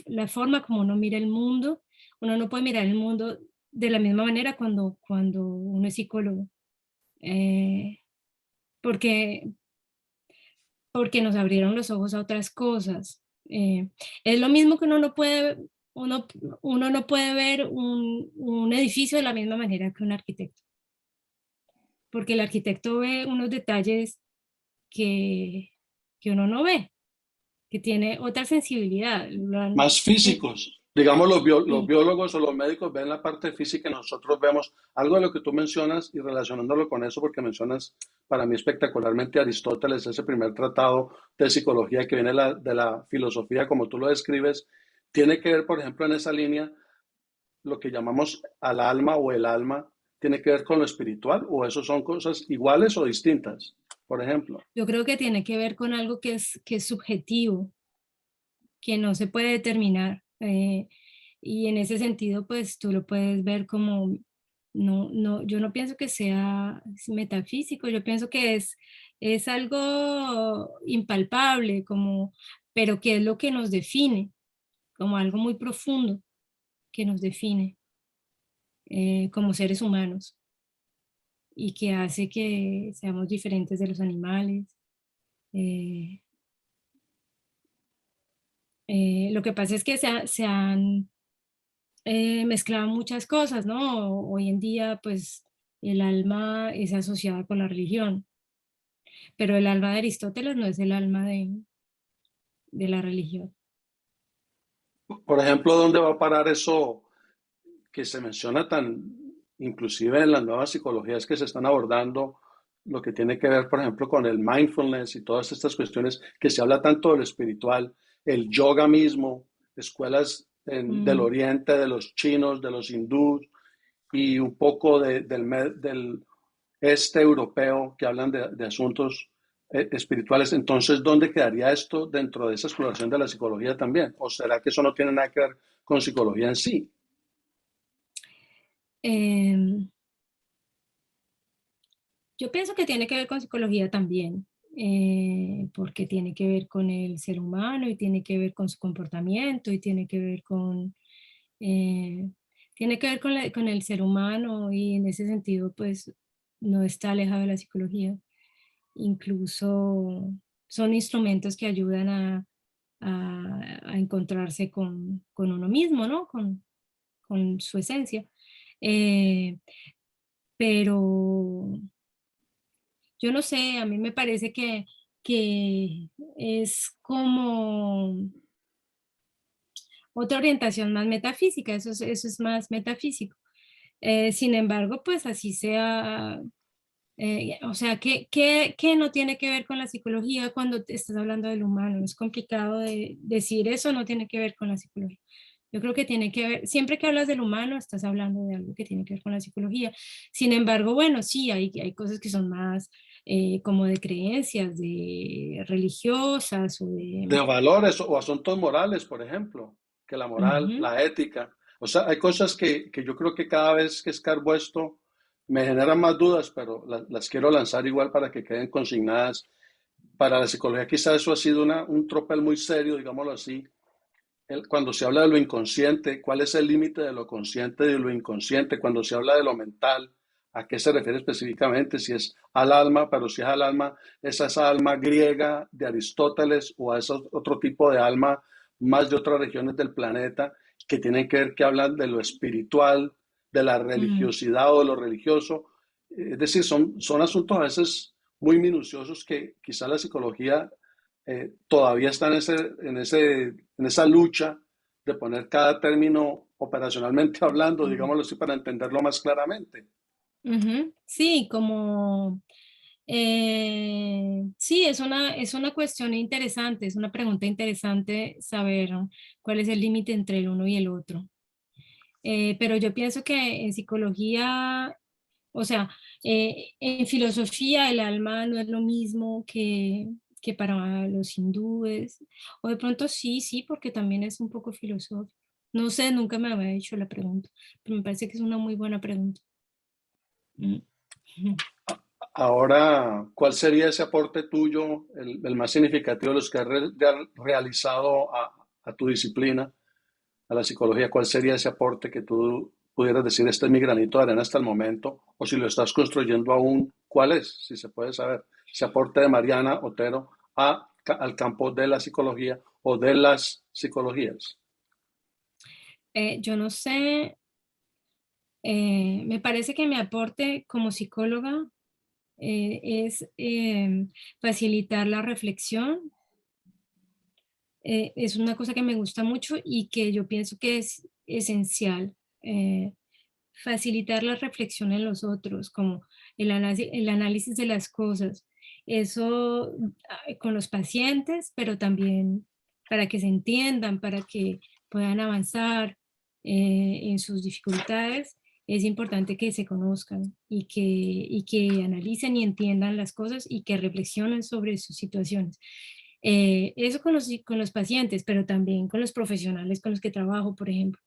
la forma como uno mira el mundo. Uno no puede mirar el mundo de la misma manera cuando uno es psicólogo, eh, porque, porque nos abrieron los ojos a otras cosas. Es lo mismo que uno, uno no puede ver un edificio de la misma manera que un arquitecto, porque el arquitecto ve unos detalles que, que uno no ve, que tiene otra sensibilidad. Más físicos. Digamos, los Sí. biólogos o los médicos ven la parte física y nosotros vemos algo de lo que tú mencionas y relacionándolo con eso, porque mencionas para mí espectacularmente Aristóteles, ese primer tratado de psicología que viene de la filosofía, como tú lo describes, tiene que ver, por ejemplo, en esa línea, lo que llamamos al alma o el alma, tiene que ver con lo espiritual, o eso son cosas iguales o distintas. por ejemplo? Yo creo que tiene que ver con algo que es subjetivo, que no se puede determinar. Y en ese sentido, pues tú lo puedes ver como, yo no pienso que sea metafísico, yo pienso que es algo impalpable, como, pero que es lo que nos define, como algo muy profundo que nos define como seres humanos y que hace que seamos diferentes de los animales. Eh, lo que pasa es que se han mezclado muchas cosas, ¿no? Hoy en día, pues, el alma es asociada con la religión, pero el alma de Aristóteles no es el alma de la religión. Por ejemplo, ¿dónde va a parar eso que se menciona tan, inclusive en las nuevas psicologías que se están abordando, lo que tiene que ver, por ejemplo, con el mindfulness y todas estas cuestiones que se habla tanto de lo espiritual, el yoga mismo, escuelas del Mm, oriente, de los chinos, de los hindús y un poco del este europeo que hablan de asuntos espirituales. Entonces, ¿dónde quedaría esto dentro de esa exploración de la psicología también? ¿O será que eso no tiene nada que ver con psicología en sí? em, yo pienso que tiene que ver con psicología también, porque tiene que ver con el ser humano y tiene que ver con su comportamiento y eh, tiene que ver con el ser humano y en ese sentido, pues, no está alejado de la psicología. Incluso son instrumentos que ayudan a encontrarse con uno mismo, ¿no? Con su esencia. Eh, pero yo no sé, a mí me parece que es como otra orientación más metafísica, eso es más metafísico. Sin embargo, pues así sea, o sea, ¿qué no tiene que ver con la psicología cuando te estás hablando del humano? Es complicado de decir eso, no tiene que ver con la psicología. Yo creo que tiene que ver, siempre que hablas del humano, estás hablando de algo que tiene que ver con la psicología. Sin embargo, bueno, sí, hay cosas que son más como de creencias, de religiosas o De de... valores o asuntos morales, por ejemplo, que la moral, Ujú, la ética. O sea, hay cosas que yo creo que cada vez que escarbo esto me generan más dudas, pero las quiero lanzar igual para que queden consignadas. Para la psicología quizás eso ha sido un tropel muy serio, digámoslo así. Cuando se habla de lo inconsciente, ¿cuál es el límite de lo consciente y de lo inconsciente? Cuando se habla de lo mental, ¿a qué se refiere específicamente? Si es al alma, pero si es al alma, ¿es esa alma griega de Aristóteles o a ese otro tipo de alma más de otras regiones del planeta que tienen que ver, que hablan de lo espiritual, de la ujú, religiosidad o de lo religioso? Es decir, son asuntos a veces muy minuciosos que quizá la psicología todavía está en esa lucha de poner cada término operacionalmente hablando, ujú, digámoslo así, para entenderlo más claramente. ujú. Sí, como sí, es una cuestión interesante, es una pregunta interesante saber, ¿no?, cuál es el límite entre el uno y el otro. Pero yo pienso que en psicología, o sea, en filosofía el alma no es lo mismo que para los hindúes, o de pronto sí, sí, porque también es un poco filosófico. No sé, nunca me había hecho la pregunta, pero me parece que es una muy buena pregunta. Mm. Ahora, ¿cuál sería ese aporte tuyo, el más significativo de los que has realizado a tu disciplina, a la psicología? ¿Cuál sería ese aporte que tú pudieras decir, este es mi granito de arena hasta el momento? O si lo estás construyendo aún, ¿cuál es? Si se puede saber. Ese aporte de Mariana Otero al campo de la psicología o de las psicologías. Yo no sé, me parece que mi aporte como psicóloga es facilitar la reflexión. Es una cosa que me gusta mucho y que yo pienso que es esencial. Facilitar la reflexión en los otros, como el análisis de las cosas. Eso con los pacientes, pero también para que se entiendan, para que puedan avanzar en sus dificultades. es importante que se conozcan y que analicen y entiendan las cosas y que reflexionen sobre sus situaciones. Eso con los pacientes, pero también con los profesionales con los que trabajo, por ejemplo,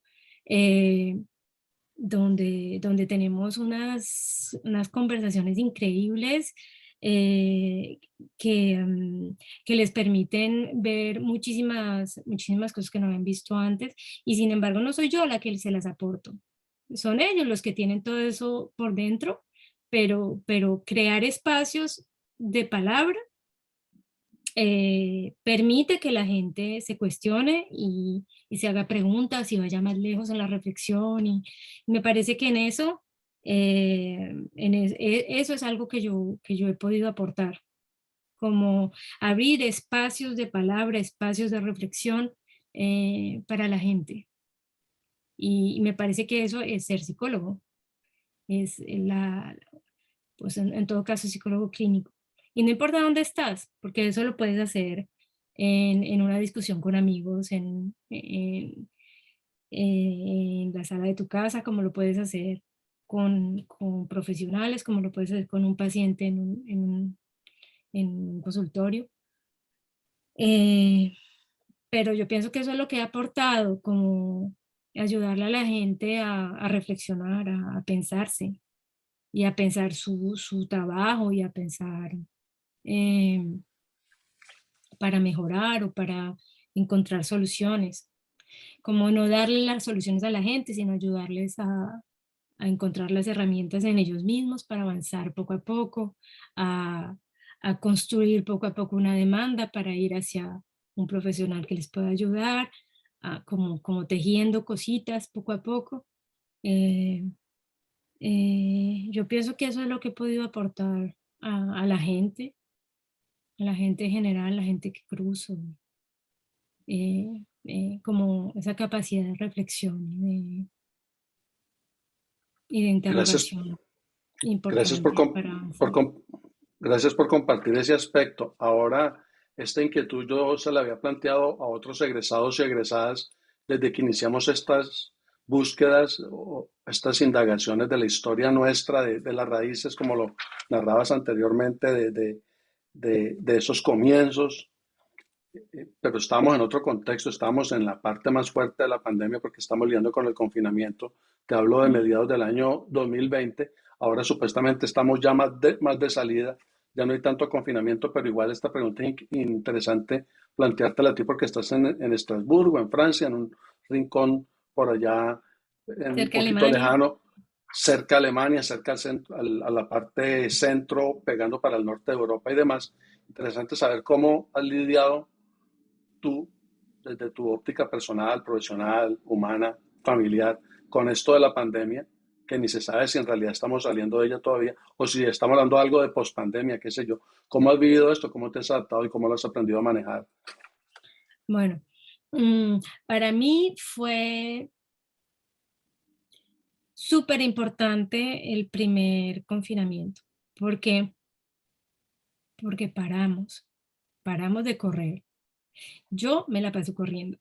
donde tenemos unas conversaciones increíbles eh, que les permiten ver muchísimas cosas que no habían visto antes, y sin embargo no soy yo la que se las aporto, son ellos los que tienen todo eso por dentro, pero crear espacios de palabra permite que la gente se cuestione y se haga preguntas y vaya más lejos en la reflexión. Y me parece que en eso, eso es algo que yo he podido aportar, como abrir espacios de palabra, espacios de reflexión para la gente. Y me parece que eso es ser psicólogo, es pues en todo caso psicólogo clínico. Y no importa dónde estás, porque eso lo puedes hacer en una discusión con amigos, en la sala de tu casa, como lo puedes hacer con profesionales, como lo puedes hacer con un paciente en un consultorio. Eh, pero yo pienso que eso es lo que ha aportado, como ayudarle a la gente a reflexionar, a pensarse y a pensar su trabajo y a pensar eh, para mejorar o para encontrar soluciones. Como no darle las soluciones a la gente, sino ayudarles a encontrar las herramientas en ellos mismos para avanzar poco a poco, a, a construir poco a poco una demanda para ir hacia un profesional que les pueda ayudar, como tejiendo cositas poco a poco. Eh, yo pienso que eso es lo que he podido aportar a la gente en general, la gente que cruzo, como esa capacidad de reflexión y de Gracias, interrogación gracias por, importante com- para por avanzar. com- gracias por compartir ese aspecto. Ahora, esta inquietud yo se la había planteado a otros egresados y egresadas desde que iniciamos estas búsquedas o estas indagaciones de la historia nuestra, de las raíces, como lo narrabas anteriormente, de esos comienzos, pero estábamos en otro contexto, estábamos en la parte más fuerte de la pandemia porque estamos lidiando con el confinamiento. Te hablo de Mm. mediados del año 2020. Ahora supuestamente estamos ya más de salida, ya no hay tanto confinamiento, pero igual esta pregunta es interesante planteártela a ti porque estás en Estrasburgo, en Francia, en un rincón por allá, un Cerca de poquito Alemania. lejano, cerca de Alemania, cerca al centro, a la parte centro, pegando para el norte de Europa y demás. Interesante saber cómo has lidiado tú, desde tu óptica personal, profesional, humana, familiar, con esto de la pandemia, que ni se sabe si en realidad estamos saliendo de ella todavía o si estamos hablando de algo de pospandemia, qué sé yo. ¿Cómo has vivido esto? ¿Cómo te has adaptado y cómo lo has aprendido a manejar? Bueno, mm, para mí fue súper importante el primer confinamiento. ¿Por qué? Porque paramos de correr. Yo me la paso corriendo.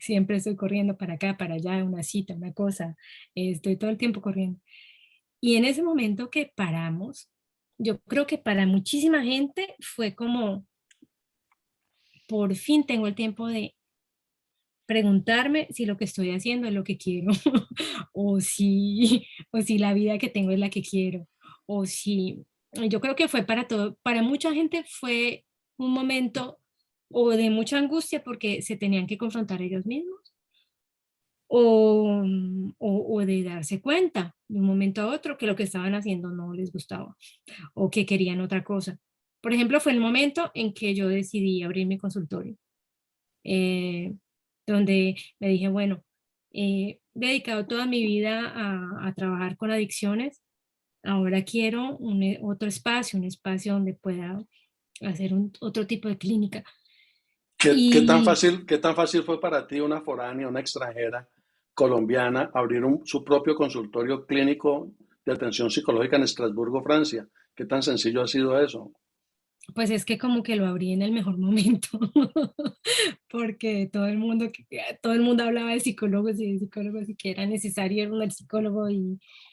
Siempre estoy corriendo para acá, para allá, una cita, una cosa. Estoy todo el tiempo corriendo. Y en ese momento que paramos, yo creo que para muchísima gente fue como, por fin tengo el tiempo de preguntarme si lo que estoy haciendo es lo que quiero, o si la vida que tengo es la que quiero, o si, yo creo que fue para todo, para mucha gente fue un momento o de mucha angustia porque se tenían que confrontar ellos mismos, o de darse cuenta de un momento a otro que lo que estaban haciendo no les gustaba o que querían otra cosa. Por ejemplo, fue el momento en que yo decidí abrir mi consultorio, eh, donde me dije, bueno, he dedicado toda mi vida a trabajar con adicciones, ahora quiero otro espacio, un espacio donde pueda hacer otro tipo de clínica. Y Qué tan fácil fue para ti, una foránea, una extranjera colombiana, abrir su propio consultorio clínico de atención psicológica en Estrasburgo, Francia? ¿Qué tan sencillo ha sido eso? Pues es que como que lo abrí en el mejor momento, porque todo el mundo hablaba de psicólogos y de psicólogos y que era necesario ir al psicólogo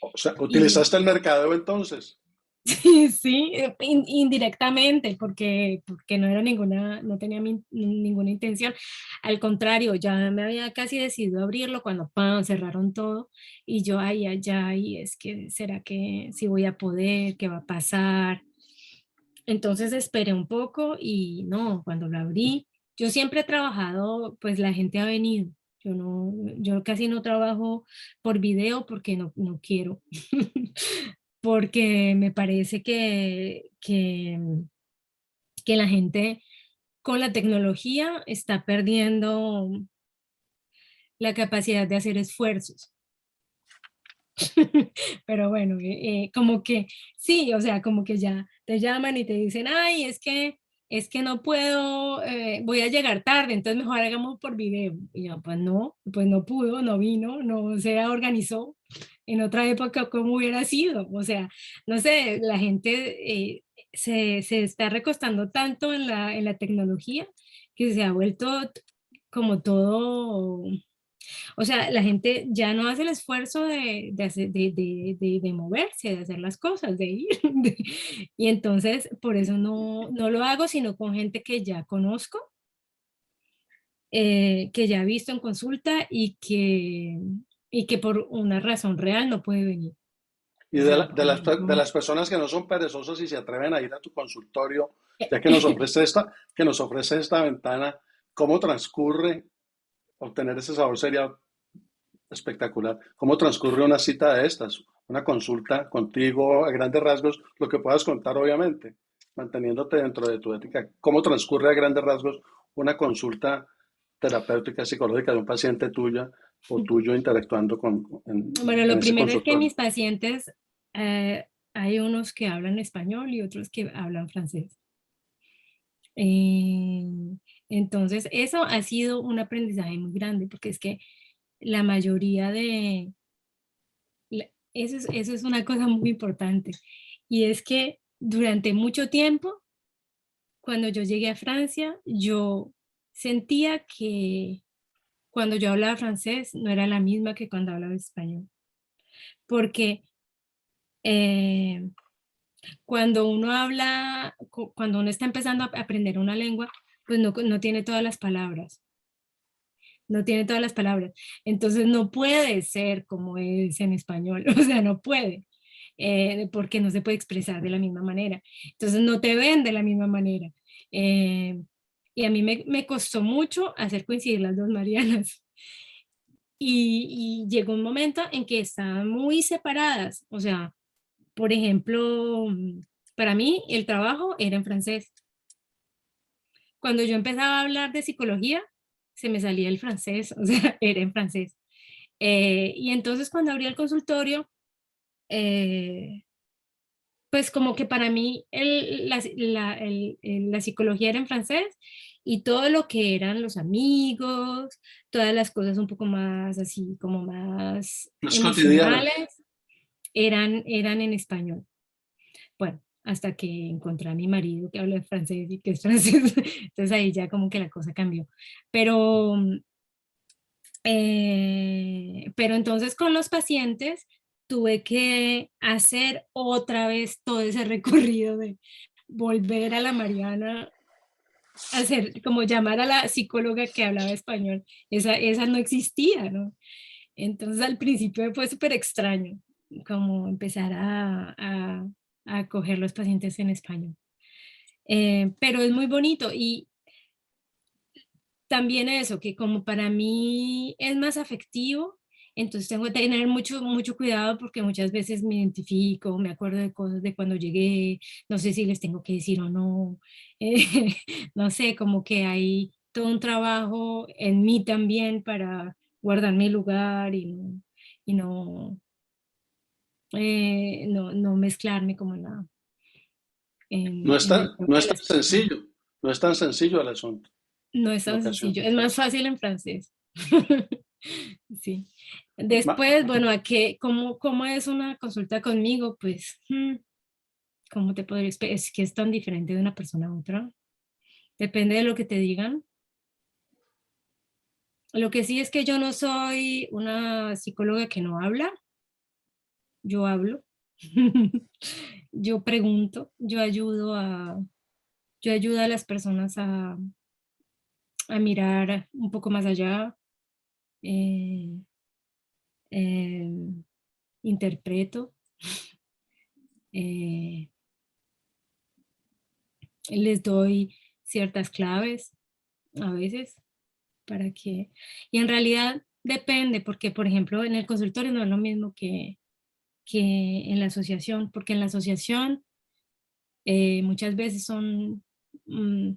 O sea, y utilizaste el mercadeo entonces. sí, indirectamente, porque no era no tenía ninguna intención. Al contrario, ya me había casi decidido abrirlo cuando ¡pam! Cerraron todo y yo, ay, ay, ay, es que, ¿será que si voy a poder? ¿Qué va a pasar? Entonces esperé un poco y no, cuando lo abrí, yo siempre he trabajado, pues la gente ha venido. Yo casi no trabajo por video porque no quiero. Porque me parece que la gente con la tecnología está perdiendo la capacidad de hacer esfuerzos. Pero bueno, como que sí, o sea, como que ya te llaman y te dicen, ay, es que no puedo, voy a llegar tarde, entonces mejor hagamos por video. Y yo, pues no pudo, no vino, no se organizó. En otra época, ¿cómo hubiera sido? O sea, no sé, la gente se está recostando tanto en en la tecnología que se ha vuelto como todo, o sea, la gente ya no hace el esfuerzo de moverse, de hacer las cosas, de ir. Y entonces, por eso no lo hago, sino con gente que ya conozco, que ya he visto en consulta y que por una razón real no puede venir. Y O sea, por de ejemplo, las personas que no son perezosas y se atreven a ir a tu consultorio, eh, ya que nos ofrece esta ventana, ¿cómo transcurre? Obtener ese sabor sería espectacular. ¿Cómo transcurre una cita de estas? Una consulta contigo, a grandes rasgos, lo que puedas contar, obviamente, manteniéndote dentro de tu ética. ¿Cómo transcurre a grandes rasgos una consulta terapéutica psicológica de un paciente tuya o tuyo interactuando bueno, en lo ese primero es que consultorio? mis pacientes, hay unos que hablan español y otros que hablan francés. Eh, entonces, eso ha sido un aprendizaje muy grande, porque es que la mayoría eso es una cosa muy importante, y es que durante mucho tiempo, cuando yo llegué a Francia, yo sentía que cuando yo hablaba francés no era la misma que cuando hablaba español, porque eh, cuando uno está empezando a aprender una lengua, pues no tiene todas las palabras. No tiene todas las palabras. Entonces no puede ser como es en español, o sea, no puede, porque no se puede expresar de la misma manera. Entonces no te ven de la misma manera. Eh, y a mí me costó mucho hacer coincidir las dos Marianas. Y llegó un momento en que estaban muy separadas. O sea, por ejemplo, para mí el trabajo era en francés. Cuando yo empezaba a hablar de psicología, se me salía el francés, o sea, era en francés. Y entonces cuando abrí el consultorio, eh, pues como que para mí la psicología era en francés y todo lo que eran los amigos, todas las cosas un poco más así, como más Más cotidiana. emocionales, eran en español. Bueno, hasta que encontré a mi marido que habla francés y que es francés, entonces ahí ya como que la cosa cambió. Pero pero entonces con los pacientes tuve que hacer otra vez todo ese recorrido de volver a la Mariana, hacer como llamar a la psicóloga que hablaba español. Esa no existía, ¿no? Entonces al principio fue súper extraño, como empezar a coger los pacientes en español. Pero es muy bonito y también eso, que como para mí es más afectivo, entonces tengo que tener mucho cuidado porque muchas veces me identifico, me acuerdo de cosas de cuando llegué, no sé si les tengo que decir o no, eh, no sé, como que hay todo un trabajo en mí también para guardar mi lugar y no mezclarme como en el No tema de es tan las personas. sencillo, no es tan sencillo el asunto No es en tan sencillo, es ocasiones. más fácil en francés. Sí. Ma- Después, bueno, cómo es una consulta conmigo? Pues ¿cómo te podría explicar? Es que es tan diferente de una persona a otra. Depende de lo que te digan. Lo que sí es que yo no soy una psicóloga que no habla, yo hablo. Yo pregunto, yo ayudo a las personas a mirar un poco más allá, eh, eh, interpreto, eh, les doy ciertas claves a veces para que, y en realidad depende, porque por ejemplo en el consultorio no es lo mismo que en la asociación, porque en la asociación muchas veces son mm,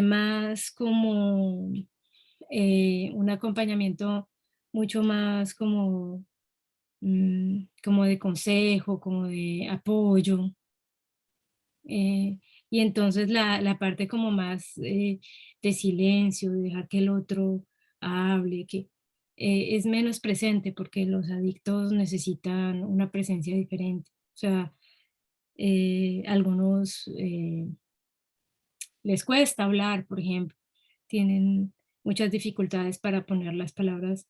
más como un acompañamiento mucho más como, como de consejo, como de apoyo. Y entonces la parte como más de silencio, de dejar que el otro hable, que es menos presente porque los adictos necesitan una presencia diferente. O sea, algunos les cuesta hablar, por ejemplo, tienen muchas dificultades para poner las palabras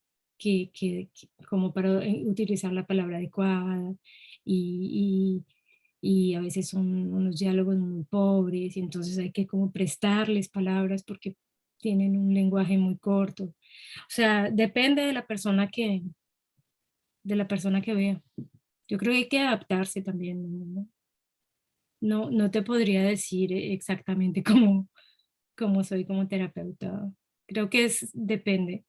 como para utilizar la palabra adecuada y, y a veces son unos diálogos muy pobres y entonces hay que como prestarles palabras porque tienen un lenguaje muy corto. O sea, depende de la persona que vea. Yo creo que hay que adaptarse también, ¿no? No te podría decir exactamente cómo soy como terapeuta. Creo que depende,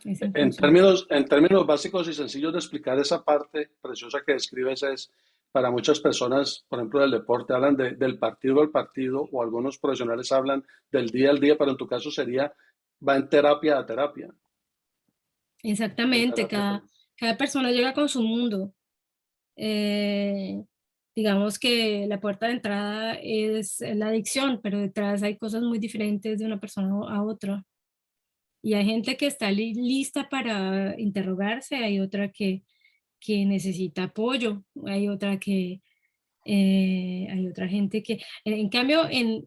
es en función. En términos básicos y sencillos de explicar esa parte preciosa que describes es, para muchas personas, por ejemplo, del deporte, hablan del partido al partido, o algunos profesionales hablan del día al día, pero en tu caso sería, va en terapia a terapia, de Exactamente, terapia. cada persona llega con su mundo. Eh, digamos que la puerta de entrada es la adicción, pero detrás hay cosas muy diferentes de una persona a otra. Y hay gente que está lista para interrogarse, hay otra que necesita apoyo, hay otra hay otra gente que, en cambio,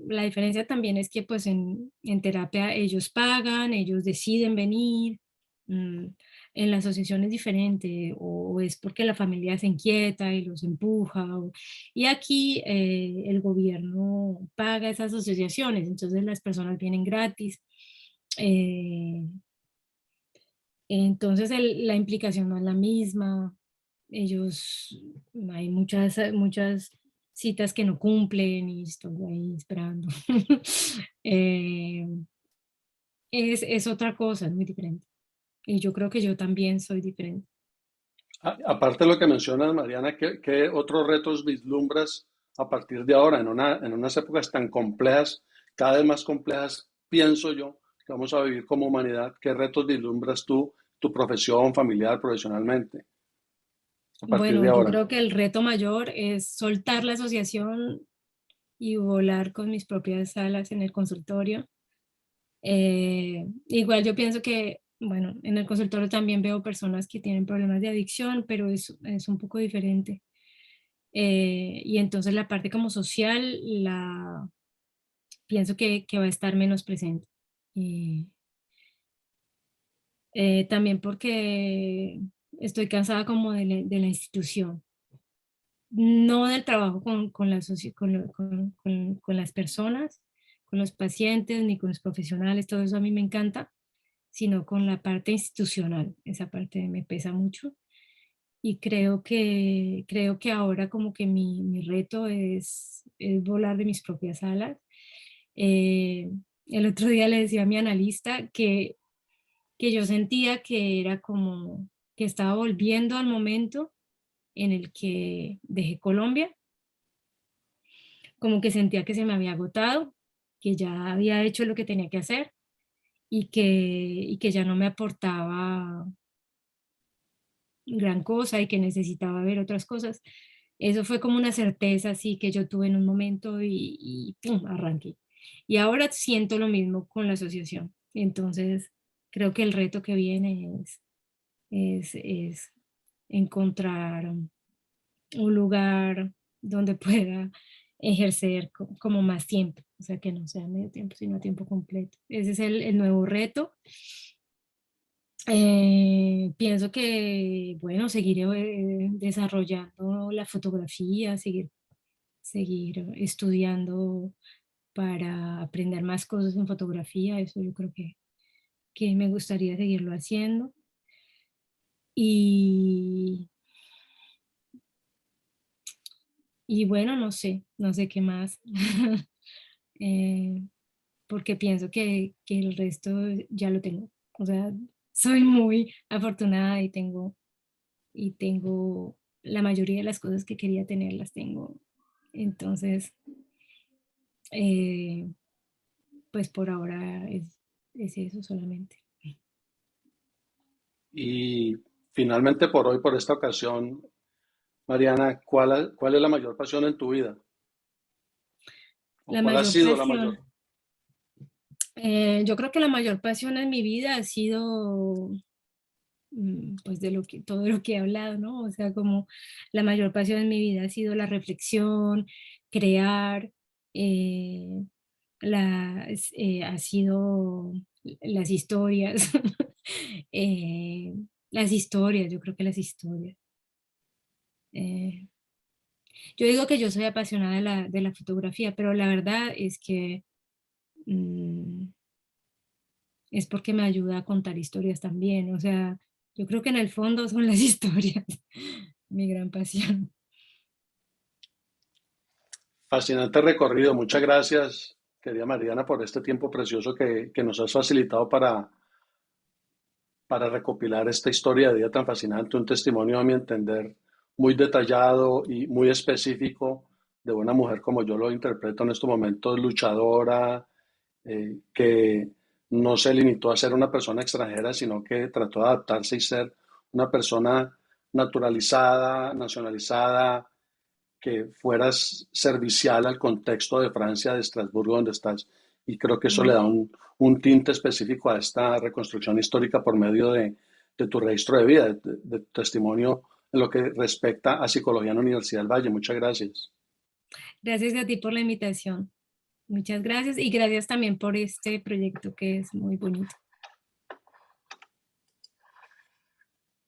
la diferencia también es que pues en terapia ellos pagan, ellos deciden venir, mm, en la asociación es diferente, o es porque la familia se inquieta y los empuja, y aquí el gobierno paga esas asociaciones, entonces las personas vienen gratis. eh, entonces la implicación no es la misma, ellos, hay muchas citas que no cumplen y estoy ahí esperando. Eh, es otra cosa, es muy diferente. Y yo creo que yo también soy diferente. Aparte de lo que mencionas, Mariana, ¿qué otros retos vislumbras a partir de ahora, en unas épocas tan complejas, cada vez más complejas, pienso yo, que vamos a vivir como humanidad? ¿Qué retos vislumbras tú, tu profesión, familiar, profesionalmente, a partir Bueno, de yo ahora? creo que el reto mayor es soltar la asociación y volar con mis propias alas en el consultorio. Igual yo pienso que, bueno, en el consultorio también veo personas que tienen problemas de adicción, pero es un poco diferente. Y entonces la parte como social pienso que va a estar menos presente. Y, también porque estoy cansada como de la institución, no del trabajo con, la con las personas, con los pacientes, ni con los profesionales, todo eso a mí me encanta, sino con la parte institucional. Esa parte me pesa mucho y creo que ahora como que mi reto es volar de mis propias alas. Eh, el otro día le decía a mi analista que yo sentía que era como que estaba volviendo al momento en el que dejé Colombia, como que sentía que se me había agotado, que ya había hecho lo que tenía que hacer y que ya no me aportaba gran cosa y que necesitaba ver otras cosas. Eso fue como una certeza así que yo tuve en un momento y ¡pum! Arranqué. Y ahora siento lo mismo con la asociación. Entonces, creo que el reto que viene es encontrar un lugar donde pueda ejercer como más tiempo, o sea, que no sea medio tiempo, sino a tiempo completo. Ese es el nuevo reto. Pienso que, bueno, seguiré desarrollando la fotografía, seguir estudiando para aprender más cosas en fotografía, eso yo creo que me gustaría seguirlo haciendo. Y, y bueno, no sé qué más, porque pienso que el resto ya lo tengo. O sea, soy muy afortunada y tengo la mayoría de las cosas que quería tener, las tengo. Entonces, eh, pues por ahora es eso solamente. Y finalmente por hoy, por esta ocasión, Mariana, ¿cuál es la mayor pasión en tu vida? ¿O La cuál ha mayor sido la mayor? pasión, yo creo que la mayor pasión en mi vida ha sido pues de todo lo que he hablado, ¿no? O sea, como la mayor pasión en mi vida ha sido la reflexión, crear, eh, ha sido las historias, eh, las historias, yo creo que las historias. Eh, yo digo que yo soy apasionada de la fotografía, pero la verdad es que mm, es porque me ayuda a contar historias también. O sea, yo creo que en el fondo son las historias mi gran pasión. Fascinante recorrido. Muchas gracias, querida Mariana, por este tiempo precioso que nos has facilitado para recopilar esta historia de vida tan fascinante, un testimonio a mi entender muy detallado y muy específico de una mujer como yo lo interpreto en estos momentos, luchadora, que no se limitó a ser una persona extranjera, sino que trató de adaptarse y ser una persona naturalizada, nacionalizada, que fueras servicial al contexto de Francia, de Estrasburgo, donde estás. Y creo que eso le Mm. da un tinte específico a esta reconstrucción histórica por medio de tu registro de vida, de tu testimonio en lo que respecta a psicología en la Universidad del Valle. Muchas gracias. Gracias a ti por la invitación. Muchas gracias y gracias también por este proyecto que es muy bonito.